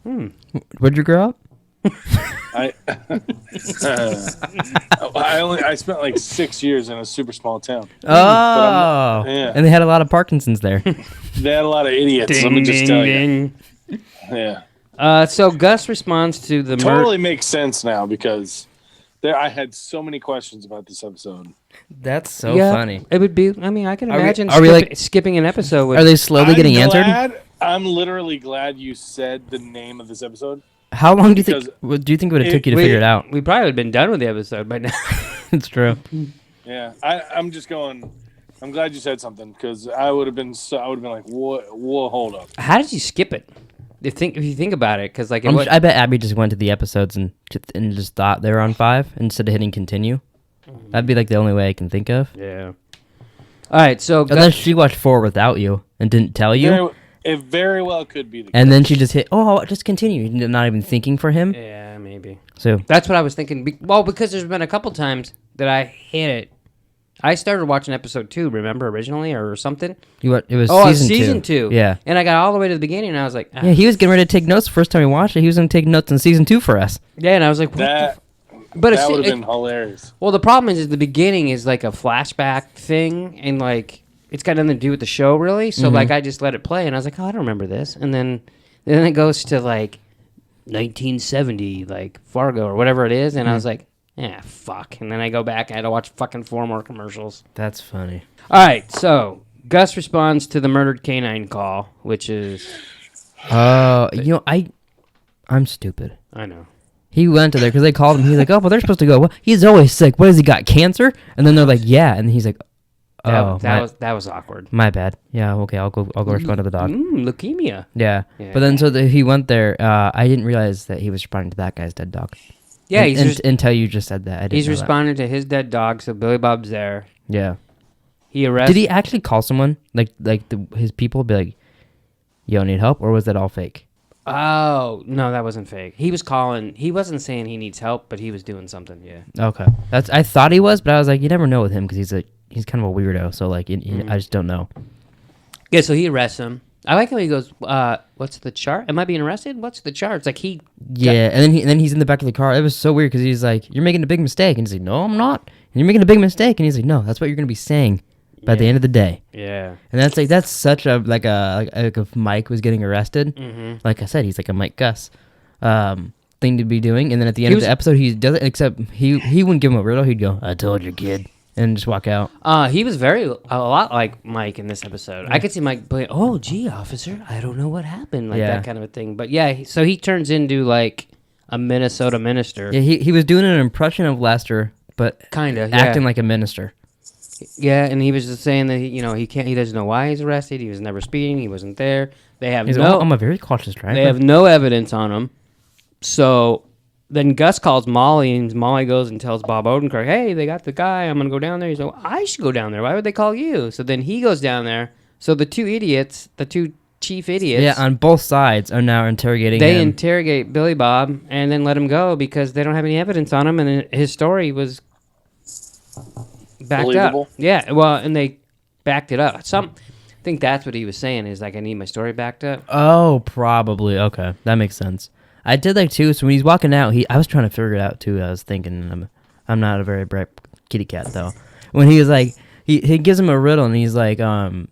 Where'd you grow up? I spent 6 years in a super small town. Oh, yeah. And they had a lot of Parkinson's there. They had a lot of idiots. Ding, let me just ding, tell ding. you. Yeah. So Gus responds to the totally makes sense now because I had so many questions about this episode. That's so funny. It would be. I mean, I can imagine skipping an episode. Are they slowly getting answered? I'm literally glad you said the name of this episode. How long do you think it would have took you to figure it out? We probably would have been done with the episode by now. It's true. Yeah, I'm just going. I'm glad you said something because I would have been like, whoa, hold up. How did you skip it? If you think about it, because like I bet Abby just went to the episodes and just thought they were on 5 instead of hitting continue. That'd be like the only way I can think of. Yeah. All right, so unless she watched 4 without you and didn't tell you, it very well could be the case. And then she just hit. Oh, just continue. Not even thinking for him. Yeah, maybe. So that's what I was thinking. Well, because there's been a couple times that I hit it. I started watching episode 2, remember, originally, or something? It was season 2. Yeah. And I got all the way to the beginning, and I was like... Yeah, he was getting ready to take notes the first time we watched it. He was going to take notes in season 2 for us. Yeah, and I was like... That would have been hilarious. Well, the problem is the beginning is like a flashback thing, and like it's got nothing to do with the show, really. So like I just let it play, and I was like, oh, I don't remember this. And then it goes to like 1970, like Fargo or whatever it is, and I was like... Yeah, fuck. And then I go back and I had to watch fucking 4 more commercials. That's funny. All right, so Gus responds to the murdered canine call, which is... I'm stupid. I know. He went to there because they called him. He's like, oh, well, they're supposed to go, well, he's always sick. What has he got, cancer? And then they're like, yeah. And he's like, oh. That was awkward. My bad. Yeah, okay, I'll go respond to the dog. Leukemia. Yeah. But then he went there. I didn't realize that he was responding to that guy's dead dog. Yeah, until you just said that. He's responding to his dead dog, so Billy Bob's there. Yeah. He arrested... Did he actually call someone? His people be like, yo, need help? Or was that all fake? Oh, no, that wasn't fake. He was calling... He wasn't saying he needs help, but he was doing something, yeah. Okay. I thought he was, but I was like, you never know with him because he's kind of a weirdo, so like, I just don't know. Yeah, so he arrests him. I like how he goes, what's the chart? Am I being arrested? What's the chart? It's like he... Yeah, and then he's in the back of the car. It was so weird because he's like, you're making a big mistake. And he's like, no, I'm not. And you're making a big mistake. And he's like, no, that's what you're going to be saying by the end of the day. Yeah. And that's such a, like if Mike was getting arrested, like I said, he's like a Mike Gus thing to be doing. And then at the end of the episode, he does it, except he wouldn't give him a riddle. He'd go, I told you, kid. And just walk out. He was a lot like Mike in this episode. I could see Mike playing, oh, gee, officer, I don't know what happened. Like that kind of a thing. But yeah, so he turns into like a Minnesota minister. Yeah, he was doing an impression of Lester, but kind of acting like a minister. Yeah, and he was just saying that he doesn't know why he's arrested. He was never speeding. He wasn't there. They have I'm a very cautious driver. They have no evidence on him. So then Gus calls Molly, and Molly goes and tells Bob Odenkirk, hey, they got the guy. I'm going to go down there. He's like, well, I should go down there. Why would they call you? So then he goes down there. So the two chief idiots. Yeah, on both sides are now interrogating him. They interrogate Billy Bob and then let him go because they don't have any evidence on him, and his story was backed believable. Up. Yeah, well, and they backed it up. I think that's what he was saying is like, I need my story backed up. Oh, probably. Okay, that makes sense. I did like too. So when he's walking out, I was trying to figure it out too. I was thinking, I'm not a very bright kitty cat though. When he was like, he gives him a riddle and he's like, the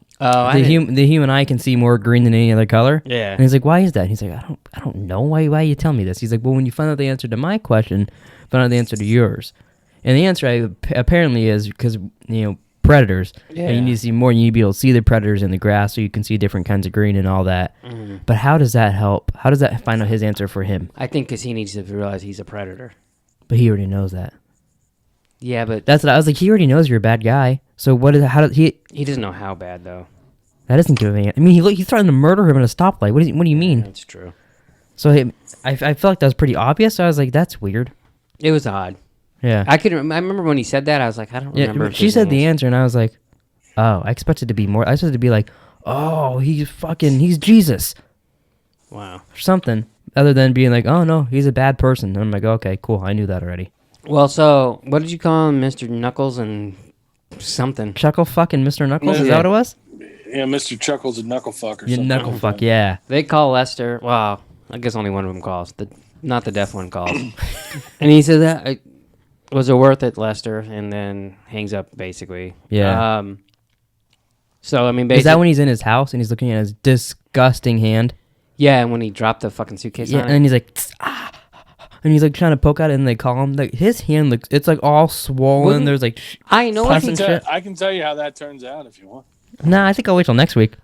human eye can see more green than any other color. Yeah. And he's like, why is that? And he's like, I don't know. Why you tell me this? He's like, well, when you find out the answer to my question, find out the answer to yours. And the answer apparently is because predators. Yeah. And you need to see more. You need to be able to see the predators in the grass so you can see different kinds of green and all that. Mm-hmm. But how does that help? How does that find out his answer for him? I think because he needs to realize he's a predator. But he already knows that. Yeah, but that's what I was like. He already knows you're a bad guy. So he doesn't know how bad though. That doesn't give him. I mean, he threatened to murder him at a stoplight. What do you mean? Yeah, that's true. So I felt like that was pretty obvious. So I was like, that's weird. It was odd. Yeah. I remember when he said that. I was like, I don't remember. She said the answer, and I was like, oh, I expected to be more. I expected to be like, oh, he's Jesus. Wow. Or something other than being like, oh no, he's a bad person. And I'm like, okay, cool. I knew that already. Well, so what did you call him, Mr. Knuckles and something? Chuckle fucking Mr. Knuckles? Is that what it was? Yeah, Mr. Chuckles and Knucklefuck or something. Knucklefuck, yeah. They call Lester. Well, I guess only one of them calls. Not the deaf one calls. And he said that was it worth it, Lester? And then hangs up basically. Yeah. So I mean, basically, is that when he's in his house and he's looking at his disgusting hand? Yeah, and when he dropped the fucking suitcase. Yeah, on and he's like, and he's like trying to poke at it, and they call him. Like his hand looks, it's like all swollen. There's like, I know. I can tell you how that turns out if you want. Nah, I think I'll wait till next week.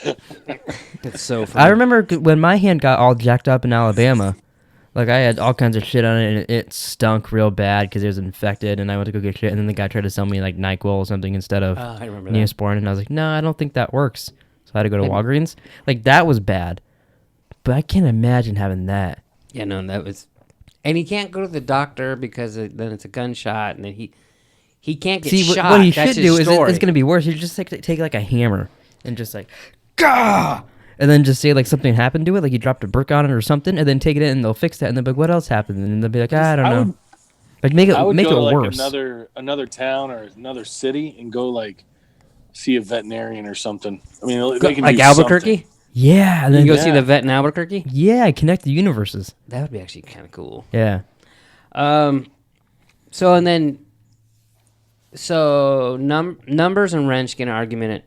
It's so funny. I remember when my hand got all jacked up in Alabama. Like, I had all kinds of shit on it, and it stunk real bad because it was infected, and I went to go get shit, and then the guy tried to sell me, like, NyQuil or something instead of I remember that. Neosporin, and I was like, no, I don't think that works. So I had to go to Walgreens. Like, that was bad. But I can't imagine having that. Yeah, no, that was... And he can't go to the doctor because then it's a gunshot, and then he can't get shot. What he That's should do his is story. it's going to be worse. You just take like a hammer and just like, gah! And then just say like something happened to it, like you dropped a brick on it or something, and then take it in and they'll fix that, and they'll be like, what else happened? And they'll be like, I don't know. Like make it I would make go it to like worse. another town or another city and go like see a veterinarian or something. I mean, they can like do Albuquerque? something. Yeah, and You then can go see the vet in Albuquerque? yeah, connect the universes. That would be actually kind of cool. Yeah. So Numbers and Wrench get an argument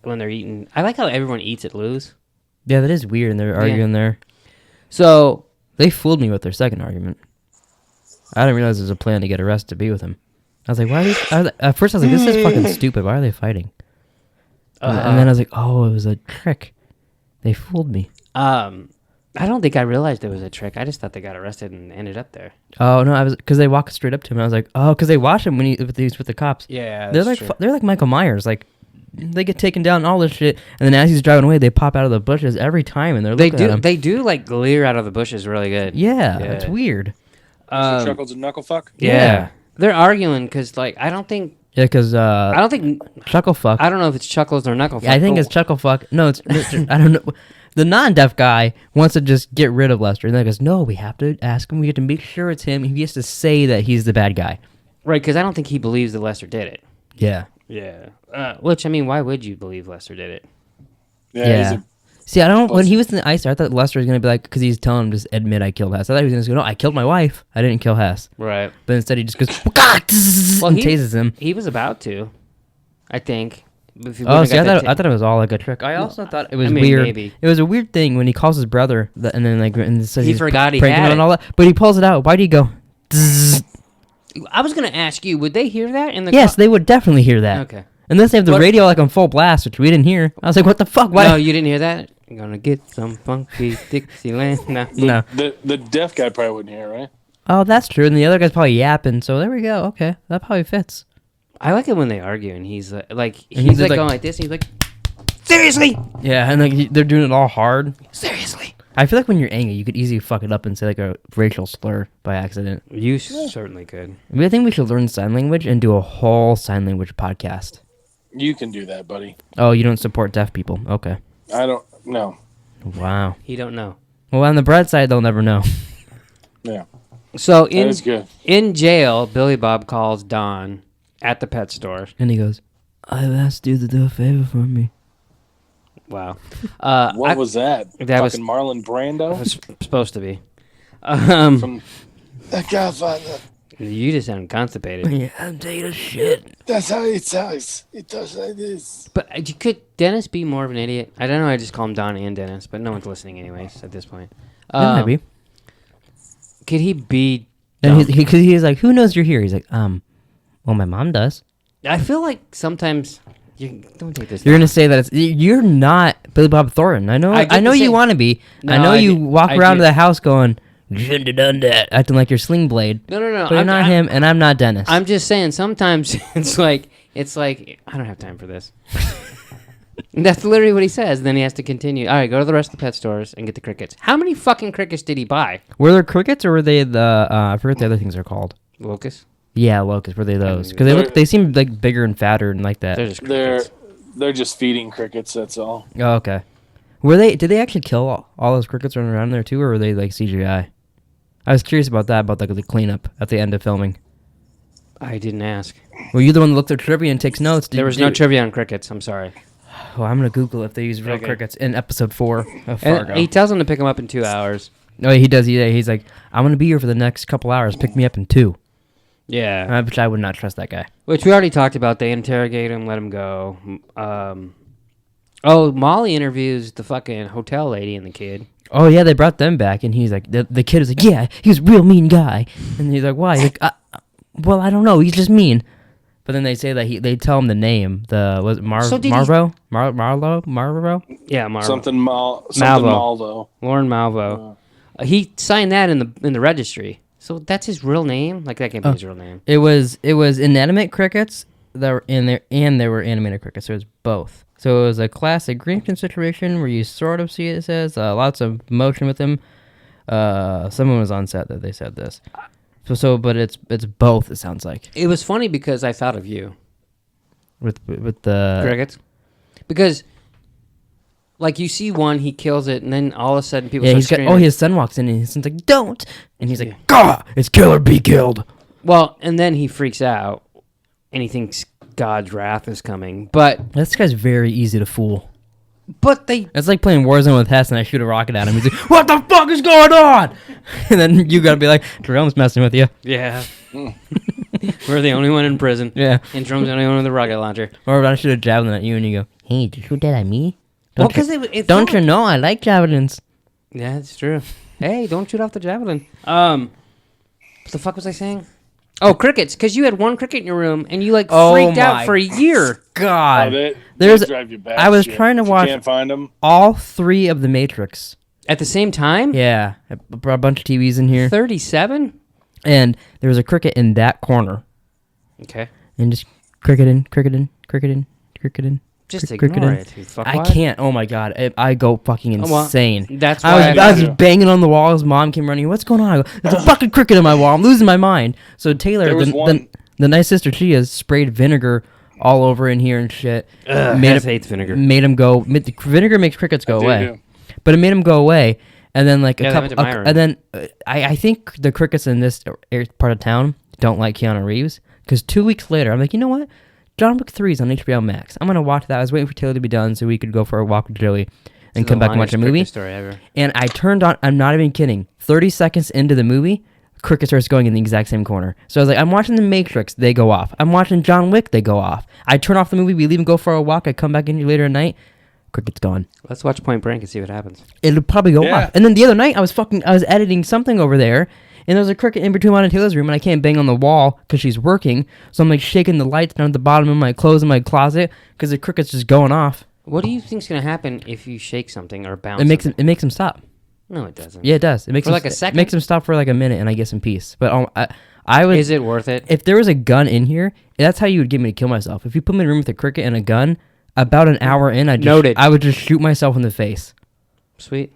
when they're eating. I like how everyone eats at Lou's. Yeah, that is weird, and they're arguing there. So They fooled me with their second argument. I didn't realize there was a plan to get arrested to be with him. I was like, why are they... At first I was like, this is fucking stupid. Why are they fighting? And then I was like, oh, it was a trick. They fooled me. I don't think I realized it was a trick. I just thought they got arrested and ended up there. Oh no, I was because they walked straight up to him. And I was like, oh, because they watch him when he with the cops. Yeah, they're like Michael Myers. Like they get taken down, and all this shit, and then as he's driving away, they pop out of the bushes every time, and they're looking at him. They do like glare out of the bushes really good. Yeah, it's weird. Chuckles and knuckle fuck. Yeah. They're arguing because like I don't think Chucklefuck. I don't know if it's Chuckles or Knucklefuck. I think it's Chucklefuck. No, it's Mr. I don't know. The non-deaf guy wants to just get rid of Lester, and then goes, no, we have to ask him. We have to make sure it's him. He has to say that he's the bad guy. Right, because I don't think he believes that Lester did it. Yeah. Yeah. Which, I mean, why would you believe Lester did it? Yeah. See, I don't. When he was in the ice, I thought Lester was gonna be like, because he's telling him just admit I killed Hess. I thought he was gonna go, no, I killed my wife. I didn't kill Hess. Right. But instead, he just goes, and tases him. He was about to, I think. Oh, see, I thought it was all like a trick. I also thought it was weird. Maybe. It was a weird thing when he calls his brother, and then like and says He he's forgot he pranking had on it. all that. But he pulls it out. Why do you go? I was gonna ask you, would they hear that in the? Yes, they would definitely hear that. Okay. Unless they have the radio like on full blast, which we didn't hear. I was like, what the fuck? Why? No, you didn't hear that. I'm gonna get some funky Dixieland. No. The deaf guy probably wouldn't hear, right? Oh, that's true. And the other guy's probably yapping. So there we go. Okay, that probably fits. I like it when they argue and he's like he's like like- going like this and he's like, seriously, Yeah, and like they're doing it all hard. seriously. I feel like when you're angry, you could easily fuck it up and say like a racial slur by accident. You certainly could. I think we should learn sign language and do a whole sign language podcast. You can do that, buddy. Oh, you don't support deaf people? Okay. I don't know. Wow. He don't know. Well, on the bright side, they'll never know. Yeah. So That is good. in jail, Billy Bob calls Don at the pet store. And he goes, I've asked you to do a favor for me. Wow. What was that? that was- Fucking Marlon Brando? Was supposed to be. From The Godfather. You just sound constipated. Yeah, I'm taking a shit. That's how it sounds. It does like this. But could Dennis be more of an idiot? I don't know. I just call him Don and Dennis, but no one's listening anyways at this point. Maybe. Could he be? And he's like, who knows you're here? He's like, well, my mom does. I feel like sometimes you don't take this. You're gonna say that you're not Billy Bob Thornton. I know. I get I know to you say- want to be. No, I know I you do- walk I around do. to the house going, you shouldn't have done that, acting like you're Sling Blade. No. But you're not him, and I'm not Dennis. I'm just saying. Sometimes it's like I don't have time for this. And that's literally what he says. Then he has to continue. All right, go to the rest of the pet stores and get the crickets. How many fucking crickets did he buy? Were there crickets or were they the? I forget the other things they're called. Locust. Yeah, locusts. Were they those? Because they seem like bigger and fatter and like that. They're just crickets. They're just feeding crickets, that's all. Oh, okay. Were they? Did they actually kill all those crickets running around there too, or were they like CGI? I was curious about that, about the cleanup at the end of filming. I didn't ask. Were you the one that looked at trivia and takes notes? There was no trivia on crickets. I'm sorry. Oh, I'm gonna Google if they use real Okay. crickets in episode 4 of And Fargo. he tells him to pick him up in 2 hours. No, he does. He's like, I'm gonna be here for the next couple hours. Pick me up in 2. Yeah. Which I would not trust that guy. Which we already talked about. They interrogate him, let him go. Molly interviews the fucking hotel lady and the kid. Oh yeah, they brought them back, and he's like, the kid is like, yeah, he was a real mean guy, and he's like, why? He's like, well, I don't know, he's just mean. But then they say that they tell him the name, was it Marvo? Marlo? Yeah, Marvo. Something Malvo. Malvo. Lauren Malvo. He signed that in the registry. So that's his real name? Like, that can't be his real name. It was inanimate crickets that were in there, and there were animated crickets. So it was both. So it was a classic Greenkin situation where you sort of see it says lots of motion with him. Someone was on set that they said this. But it's both. It sounds like It was funny because I thought of you. with the Crickets. Because, like, you see one, he kills it, and then all of a sudden people Yeah, start he's got. screaming. Oh, his son walks in and his son's like, "Don't!" And he's like, "Gah! It's kill or be killed." Well, and then he freaks out, and he thinks God's wrath is coming. But This guy's very easy to fool. they... It's like playing Warzone with Hess and I shoot a rocket at him. He's like, "What the fuck is going on?" And then you gotta be like, "Jerome's messing with you." Yeah. We're the only one in prison. Yeah. And Jerome's the only one with a rocket launcher. Or I shoot a javelin at you and you go, "Hey, did you shoot that at me?" Well, Don't you- because it Don't you know I like javelins? Yeah, it's true. Hey, don't shoot off the javelin. What the fuck was I saying? Oh, crickets, because you had one cricket in your room, and you, like, freaked out for a year. God. They There's- drive you back. I was trying to You watch- Can't find them. All 3 of the Matrix. At the same time? Yeah. I brought a bunch of TVs in here. 37? And there was a cricket in that corner. Okay. And just cricketing, cricketing, cricketing, cricketing. Just cricketing. ignore it, you fuckwad. I can't. Oh my god, I go fucking Oh, well, insane. that's I why was banging on the wall. His mom came running. "What's going on?" I go, "There's a fucking cricket in my wall. I'm losing my mind." So Taylor, There was one- the nice sister she is, sprayed vinegar all over in here and shit. Hess hates vinegar. Made him go. Vinegar makes crickets go I do away, too. but it made him go away. And then like Yeah, a they went couple, to my room. and then I think the crickets in this part of town don't like Keanu Reeves because 2 weeks later I'm like, you know what? John Wick 3 is on HBO Max. I'm gonna watch that. I was waiting for Taylor to be done so we could go for a walk with Joey and come back and watch a movie. Story ever. And I turned on. I'm not even kidding. 30 seconds into the movie, cricket starts going in the exact same corner. So I was like, I'm watching The Matrix. They go off. I'm watching John Wick. They go off. I turn off the movie. We leave and go for a walk. I come back in here later at night. Cricket's gone. Let's watch Point Blank and see what happens. It'll probably go Yeah. off. And then the other night, I was editing something over there, and there was a cricket in between mine and Taylor's room, and I can't bang on the wall because she's working. So I'm like shaking the lights down at the bottom of my clothes in my closet because the cricket's just going off. What do you think's going to happen if you shake something or bounce It makes something? him. It makes him stop. No, it doesn't. Yeah, it does. It makes For him, like a second? It makes him stop for like a minute, and I get some peace. But I would. Is it worth it? If there was a gun in here, that's how you would get me to kill myself. If you put me in a room with a cricket and a gun, about an hour in, Noted. I would just shoot myself in the face. Sweet.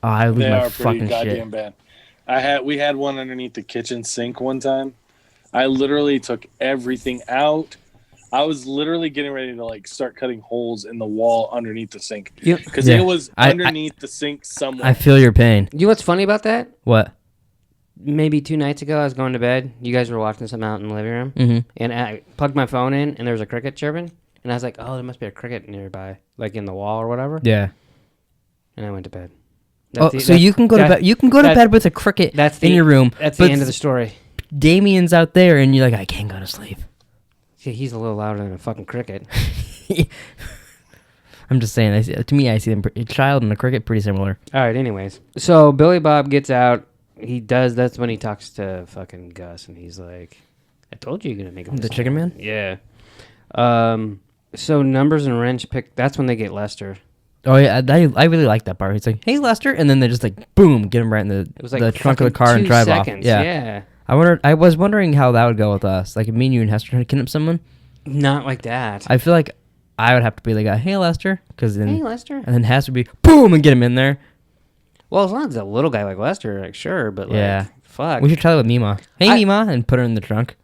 Oh, I would lose They my are pretty fucking goddamn shit. bad. We had one underneath the kitchen sink one time. I literally took everything out. I was literally getting ready to like start cutting holes in the wall underneath the sink because Yeah. it was underneath the sink somewhere. I feel your pain. You know what's funny about that? What? Maybe 2 nights ago, I was going to bed. You guys were watching something out in the living room. Mm-hmm. And I plugged my phone in, and there was a cricket chirping. And I was like, oh, there must be a cricket nearby, like in the wall or whatever. Yeah. And I went to bed. So you can go to bed. You can go to bed with a cricket in your room. That's the end of the story. Damien's out there, and you're like, I can't go to sleep. See, he's a little louder than a fucking cricket. I'm just saying. To me, I see them. A child and a cricket pretty similar. All right, anyways. So Billy Bob gets out. That's when he talks to fucking Gus, and he's like, I told you you're going to make him The Chicken Man? Yeah. So Numbers and Wrench that's when they get Lester. Oh yeah, I really like that part. He's like, "Hey Lester," and then they just like boom, get him right in the trunk of the car and drive off. Yeah. I was wondering how that would go with us. Like me and you and Hester trying to kidnap someone. Not like that. I feel like I would have to be like, "Hey Lester," because then Hey Lester. and then Hester would be boom and get him in there. Well, as long as it's a little guy like Lester, like sure, but like, Yeah. fuck. We should try that with Mima. Hey Mima, and put her in the trunk.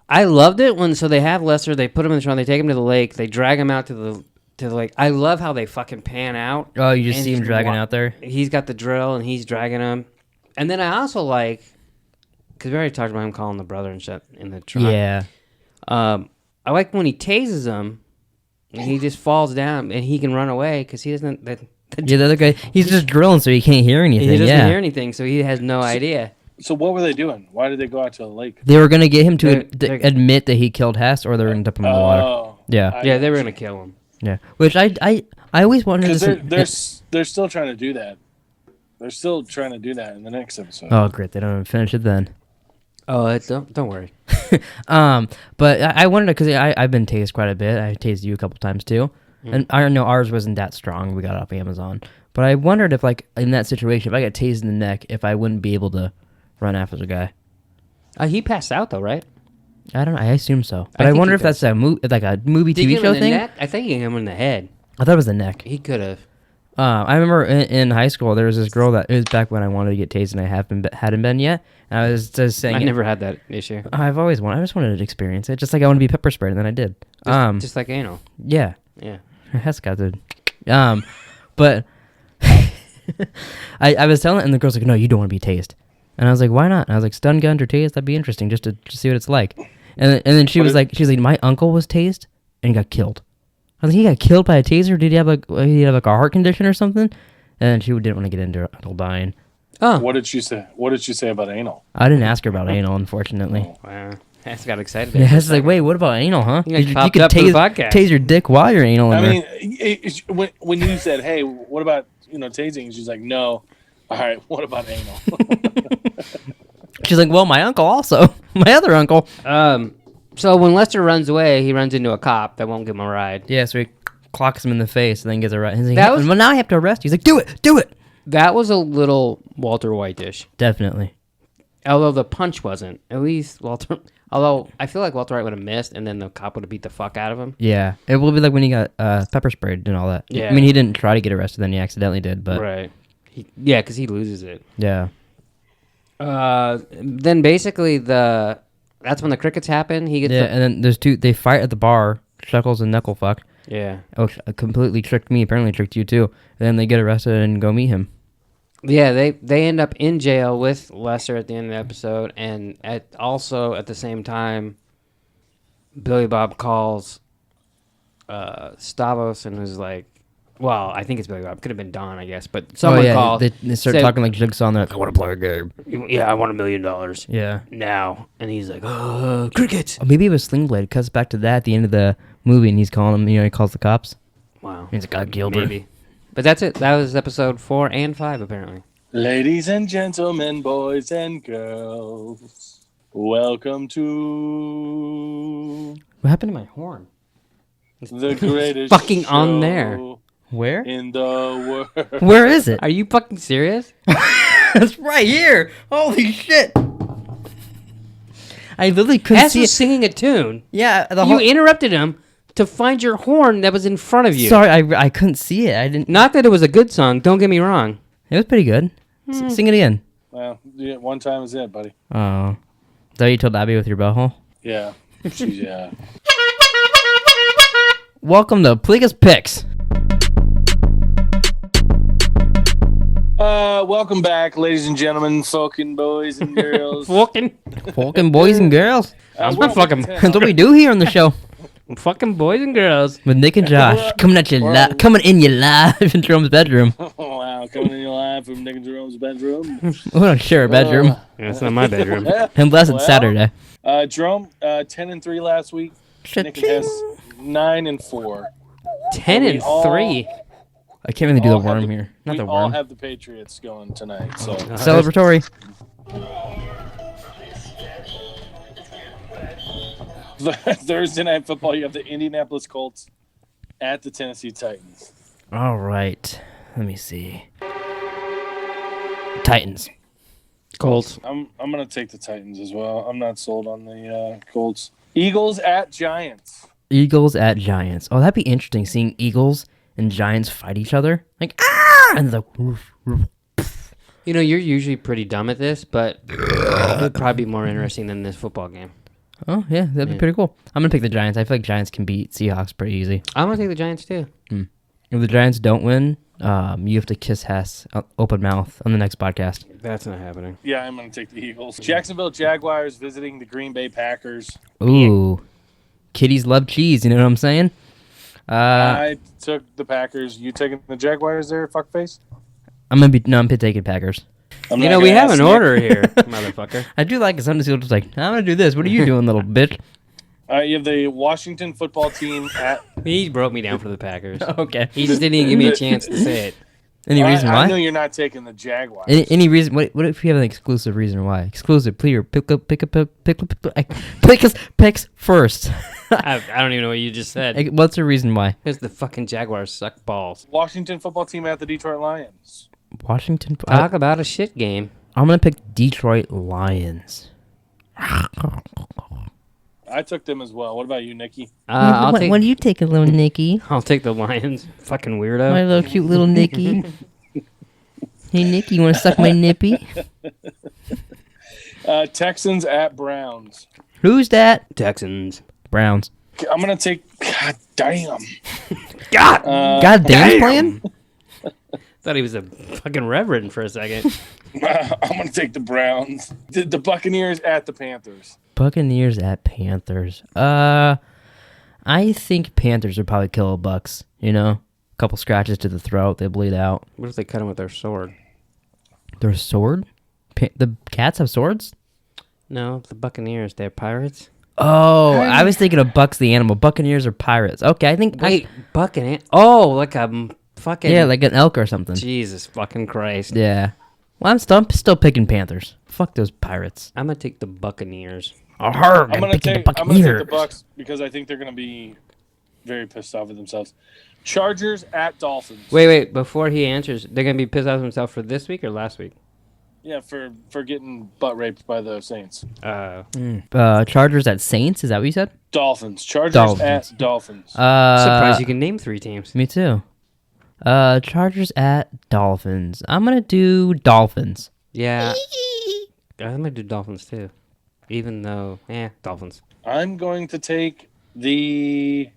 I loved it when they have Lester, they put him in the trunk, they take him to the lake, they drag him out to the lake. I love how they fucking pan out. Oh, you just and see him he's dragging out there. He's got the drill and he's dragging him. And then I also like, because we already talked about him calling the brother and shit in the trunk. Yeah. I like when he tases him and he just falls down and he can run away because he doesn't. Yeah, the other guy, he's just drilling so he can't hear anything. He doesn't hear anything, so he has no idea. So what were they doing? Why did they go out to the lake? They were gonna get him to They're- admit that he killed Hess, or they were gonna dump him in the water. Oh, Yeah. Yeah, they were gonna kill him. Yeah. Which I always wondered. Because they're still trying to do that. They're still trying to do that in the next episode. Oh, great! They don't even finish it then. Oh, don't worry. But I wondered because I've been tased quite a bit. I tased you a couple times too. And I know ours wasn't that strong. We got it off Amazon. But I wondered if, like, in that situation, if I got tased in the neck, if I wouldn't be able to run after the guy. He passed out though, right? I don't know. I assume so. But I I think wonder he if that's a like a movie Did he TV get him show in the thing. neck? I think he hit him in the head. I thought it was the neck. He could have. I remember in high school there was this girl that it was back when I wanted to get tased and I hadn't been yet. And I was just saying, I never had that issue. I've always wanted. I just wanted to experience it, just like I want to be pepper sprayed, and then I did. Just like anal. Yeah, Yeah. that's got to. But I was telling it, and the girl's like, "No, you don't want to be tased." And I was like, "Why not?" And I was like, "Stun gun or tased? That'd be interesting, just to see what it's like." And then she was like, "My uncle was tased and he got killed." I was like, "He got killed by a taser? Did he have like a heart condition or something?" And she didn't want to get into uncle dying. Oh. What did she say? What did she say about anal? I didn't ask her about anal, unfortunately. Wow. That's got excited. Yeah, it's like, wait, what about anal, huh? You You popped could up to the podcast. tase your dick while you're anal in I there. mean, when you said, "Hey, what about tasing?" She's like, "No." All right, what about anal? She's like, well, my uncle also. My other uncle. So when Lester runs away, he runs into a cop that won't give him a ride. Yeah, so he clocks him in the face and then gets arrested. He's like, That was- well, now I have to arrest you. He's like, do it. That was a little Walter White-ish. Definitely. Although the punch wasn't. At least Walter... Although I feel like Walter White would have missed, and then the cop would have beat the fuck out of him. Yeah. It will be like when he got pepper sprayed and all that. Yeah. I mean, he didn't try to get arrested, then he accidentally did, but Right. Because he loses it. yeah. Then basically that's when the crickets happen. He gets Yeah, and then there's they fight at the bar, Shuckles and Knucklefuck. Yeah. Oh, completely tricked me, apparently tricked you too. And then they get arrested and go meet him. Yeah, they end up in jail with Lester at the end of the episode, and also at the same time, Billy Bob calls Stavros and was like, well, I think it's Billy Bob. Could have been Don, I guess, but someone called. They start said, talking like Jigsaw and they're like, I want to play a game. Yeah, I want $1 million Yeah. now, and he's like, crickets. Or maybe it was Sling Blade. It cuts back to that at the end of the movie and he's calling him, he calls the cops. Wow, He's like, God, Gilbert. maybe. But that's it. That was episode 4 and 5, apparently. Ladies and gentlemen, boys and girls, welcome to What happened to my horn? the greatest fucking on show there. Where? in the world. Where is it? Are you fucking serious? It's right here. Holy shit. I literally couldn't As see was it. singing a tune, Yeah, the you whole... interrupted him to find your horn that was in front of you. Sorry, I couldn't see it. I didn't... Not that it was a good song. Don't get me wrong. It was pretty good. Sing it again. Well, yeah, one time is it, buddy. Oh. Is that what you told Abby with your butthole? Yeah. Yeah. Welcome to Pleeka's Picks. Welcome back, ladies and gentlemen, fucking boys and girls. Fucking Boys and girls. I'm welcome fucking- to That's what we do here on the show. boys and girls. With Nick and Josh. Coming in your live in Jerome's bedroom. Wow, coming in your live from Nick and Jerome's bedroom. We don't share a bedroom. That's not my bedroom. Unless it's Saturday. Jerome, 10-3 last week. Nick has 9-4. 10 and 3. I can't really do the all have worm the- here. Not we the all worm. have the Patriots going tonight. So Celebratory. Thursday night football, you have the Indianapolis Colts at the Tennessee Titans. All right. Let me see. Titans. Colts. I'm gonna take the Titans as well. I'm not sold on the Colts. Eagles at Giants. Eagles at Giants. Oh, that'd be interesting seeing Eagles and Giants fight each other. Like, ah! And the woof, woof. You know, you're usually pretty dumb at this, but it would probably be more interesting than this football game. Oh, yeah, that'd be pretty cool. I'm going to pick the Giants. I feel like Giants can beat Seahawks pretty easy. I'm going to take the Giants, too. If the Giants don't win, you have to kiss Hess open mouth on the next podcast. That's not happening. Yeah, I'm gonna take the Eagles. Jacksonville Jaguars visiting the Green Bay Packers. Ooh. Kitties love cheese, you know what I'm saying? I took the Packers. You taking the Jaguars there, fuckface? I'm taking Packers. I'm You not know, we gonna have ask an Nick. order here, motherfucker. I do like it. Sometimes people just like, I'm going to do this. What are you doing, little bitch? You have the Washington football team at He broke me down for the Packers. Okay. He just didn't even give me a chance to say it. Any reason I why? know you're not taking the Jaguars. Any reason? What if you have an exclusive reason why? Exclusive, please. Pick picks first. I don't even know what you just said. What's the reason why? Because the fucking Jaguars suck balls. Washington football team at the Detroit Lions. Washington. Talk about a shit game. I'm gonna pick Detroit Lions. I took them as well. What about you, Nikki? What do you take, little Nicky? I'll take the Lions. Fucking weirdo. My little cute little Nicky. Hey, Nicky, you want to suck my nippy? Texans at Browns. Who's that? Texans. Browns. I'm gonna take. God damn. God damn playing? Thought he was a fucking reverend for a second. I'm gonna take the Browns. The Buccaneers at the Panthers. Buccaneers at Panthers. I think Panthers would probably kill the Bucks. You know, a couple scratches to the throat, they bleed out. What if they cut him with their sword? Their sword? The cats have swords? No, the Buccaneers. They're pirates. Oh, I was thinking of Bucks the animal. Buccaneers are pirates. Okay, I think. Wait, Buccaneers? Oh, like a fucking. Yeah, like an elk or something. Jesus fucking Christ. Yeah. Well, I'm still picking Panthers. Fuck those pirates. I'm gonna take the Buccaneers. I'm gonna take the Bucks because I think they're gonna be very pissed off with themselves. Chargers at Dolphins. Wait. Before he answers, they're gonna be pissed off with themselves for this week or last week? Yeah, for getting butt raped by the Saints. Chargers at Saints. Is that what you said? Dolphins. Chargers Dolphins. at Dolphins. Surprised you can name 3 teams. Me too. Chargers at Dolphins. I'm gonna do Dolphins. Yeah. I'm gonna do Dolphins too. Even though, Dolphins. I'm going to take the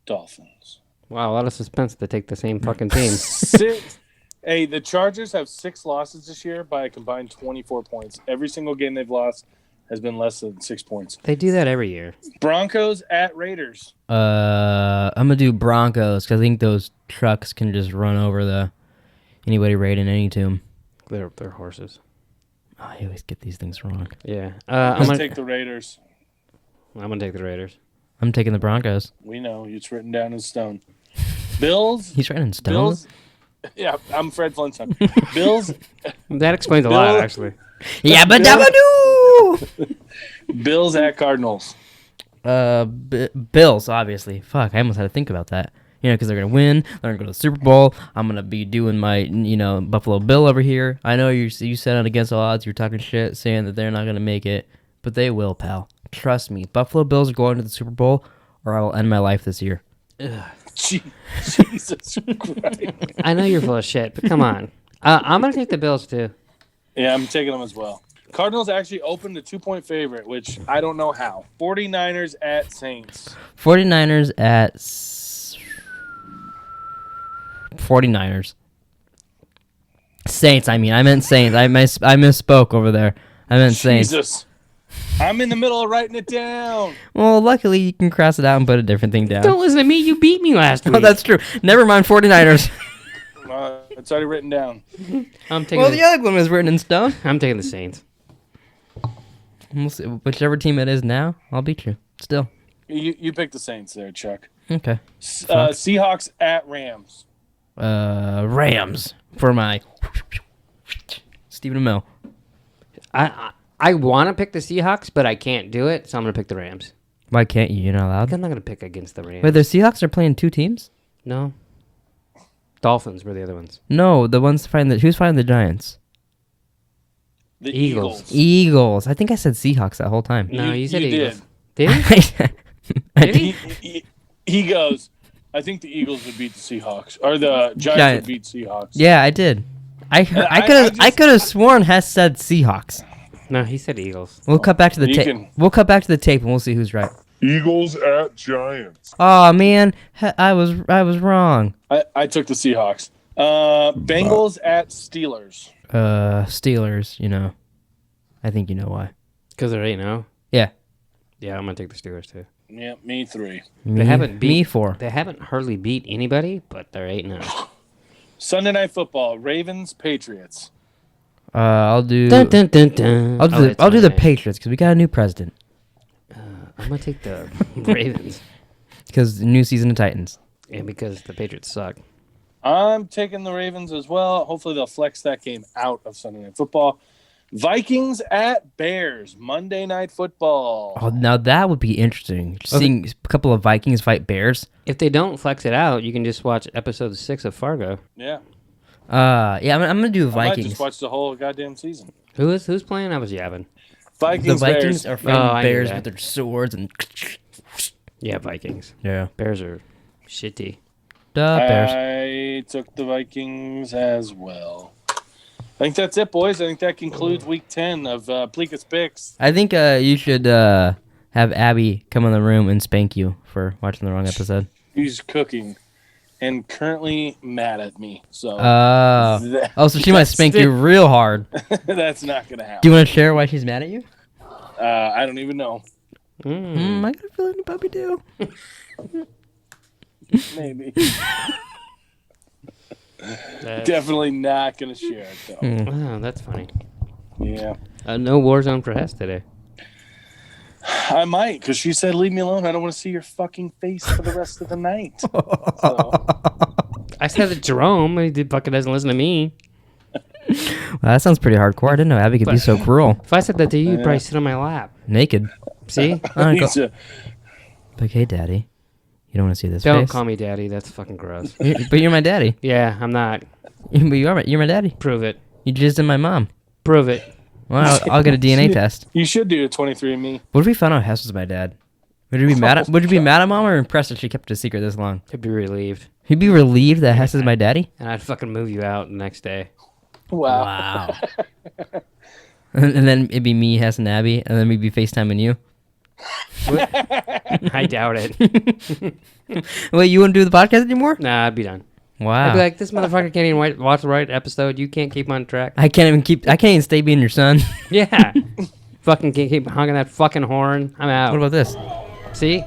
Dolphins. Wow, a lot of suspense to take the same fucking team. 6. Hey, the Chargers have 6 losses this year by a combined 24 points. Every single game they've lost has been less than 6 points. They do that every year. Broncos at Raiders. I'm gonna do Broncos because I think those trucks can just run over anybody raiding any tomb. They're horses. I always get these things wrong. Yeah. I'm going to take the Raiders. I'm going to take the Raiders. I'm taking the Broncos. We know. It's written down in stone. Bills. He's writing in stone? Bills. Yeah, I'm Fred Flintstone. Bills. That explains a lot, actually. Yeah, but dabadoo! Bills at Cardinals. Bills, obviously. Fuck, I almost had to think about that. You know, because they're going to win. They're going to go to the Super Bowl. I'm going to be doing my, Buffalo Bill over here. I know you said it against all odds. You're talking shit, saying that they're not going to make it. But they will, pal. Trust me. Buffalo Bills are going to the Super Bowl, or I will end my life this year. Jesus Christ. I know you're full of shit, but come on. I'm going to take the Bills, too. Yeah, I'm taking them as well. Cardinals actually opened a 2-point favorite, which I don't know how. 49ers at Saints. 49ers at 49ers. Saints, I meant Saints. I misspoke over there. I meant Saints. Jesus. I'm in the middle of writing it down. Well, luckily you can cross it out and put a different thing down. Don't listen to me. You beat me last week. Oh, that's true. Never mind 49ers. It's already written down. I'm taking Well, the other one was written in stone. I'm taking the Saints. We'll see. Whichever team it is now, I'll beat you. Still. You picked the Saints there, Chuck. Okay. Seahawks at Rams. Rams for my Stephen Amell. I want to pick the Seahawks, but I can't do it, so I'm going to pick the Rams. Why can't you? You're not allowed? I'm not going to pick against the Rams. Wait, the Seahawks are playing 2 teams? No. Dolphins were the other ones. No, the ones who's fighting the Giants? The Eagles. Eagles. I think I said Seahawks that whole time. No, you said you Eagles. did. Did he? He goes, I think the Eagles would beat the Seahawks. Or the Giants would beat Seahawks. Yeah, I did. I could have sworn Hess said Seahawks. No, he said Eagles. We'll cut back to the tape. We'll cut back to the tape and we'll see who's right. Eagles at Giants. Oh man, I was wrong. I took the Seahawks. Bengals at Steelers. Steelers. I think you know why. Because they're 8-0. Yeah. Yeah, I'm gonna take the Steelers too. Yeah, me 3. They haven't beat me 4. They haven't hardly beat anybody, but they're 8-0. Sunday Night Football. Ravens Patriots. I'll do. Dun, dun, dun, dun. I'll do the Patriots because we got a new president. I'm gonna take the Ravens. Because the new season of Titans. And because the Patriots suck. I'm taking the Ravens as well. Hopefully they'll flex that game out of Sunday Night Football. Vikings at Bears, Monday Night Football. Oh, now that would be interesting. Seeing a couple of Vikings fight Bears. If they don't flex it out, you can just watch episode 6 of Fargo. Yeah. Yeah, I'm gonna do I might Vikings. just watch the whole goddamn season. Who's playing? I was yapping. Vikings, The Vikings Bears. are fighting I knew Bears that. with their swords and Yeah, Vikings. yeah. Bears are shitty. Bears. I took the Vikings as well. I think that's it, boys. I think that concludes week 10 of Pleeka's Picks. I think you should have Abby come in the room and spank you for watching the wrong episode. He's cooking and currently mad at me. So So she might spank you real hard. that's not going to happen. Do you want to share why she's mad at you? I don't even know. I got a feeling you probably do. Maybe. Definitely not going to share it, though. Oh, that's funny. Yeah. No Warzone for Hess today. I might, because she said, leave me alone. I don't want to see your fucking face for the rest of the night. So, I said that Jerome, he fucking doesn't listen to me. Well, that sounds pretty hardcore. I didn't know Abby could be so cruel. If I said that to you, you'd probably sit on my lap. Naked. See? he's a- Like, hey, daddy. You don't want to see this Don't face? call me daddy. That's fucking gross. But you're my daddy. Yeah, I'm not. But you're my daddy. Prove it. You jizzed in my mom. Prove it. Well, I'll get a DNA test. You should do a 23andMe. What if we found out Hess was my dad? Would you be mad at? Would you be mad at mom or impressed that she kept it a secret this long? I'd be relieved. He'd be relieved that Hess is my daddy. And I'd fucking move you out the next day. Wow. Wow. And then it'd be me, Hess, and Abby, and then we'd be FaceTiming you. I doubt it. Wait, you wouldn't do the podcast anymore? Nah, I'd be done. Wow. I'd be like, this motherfucker can't even watch the right episode. You can't keep on track. I can't even stay being your son. Yeah. Fucking can't keep honking that fucking horn. I'm out. What about this? See?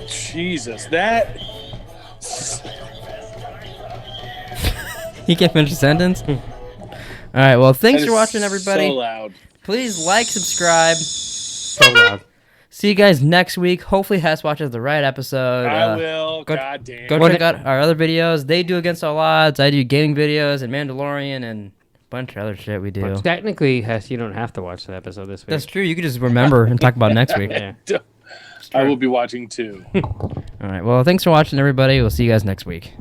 Jesus, that... You can't finish a sentence? All right, well, thanks that for is watching, everybody. So loud. Please like, subscribe. So loud. See you guys next week. Hopefully Hess watches the right episode. I will. go- God damn. Go check out our other videos. They do Against All Odds. I do gaming videos and Mandalorian and a bunch of other shit we do. But technically, Hess, you don't have to watch the episode this week. That's true. You can just remember and talk about it next week. Yeah. I will be watching too. All right. Well, thanks for watching, everybody. We'll see you guys next week.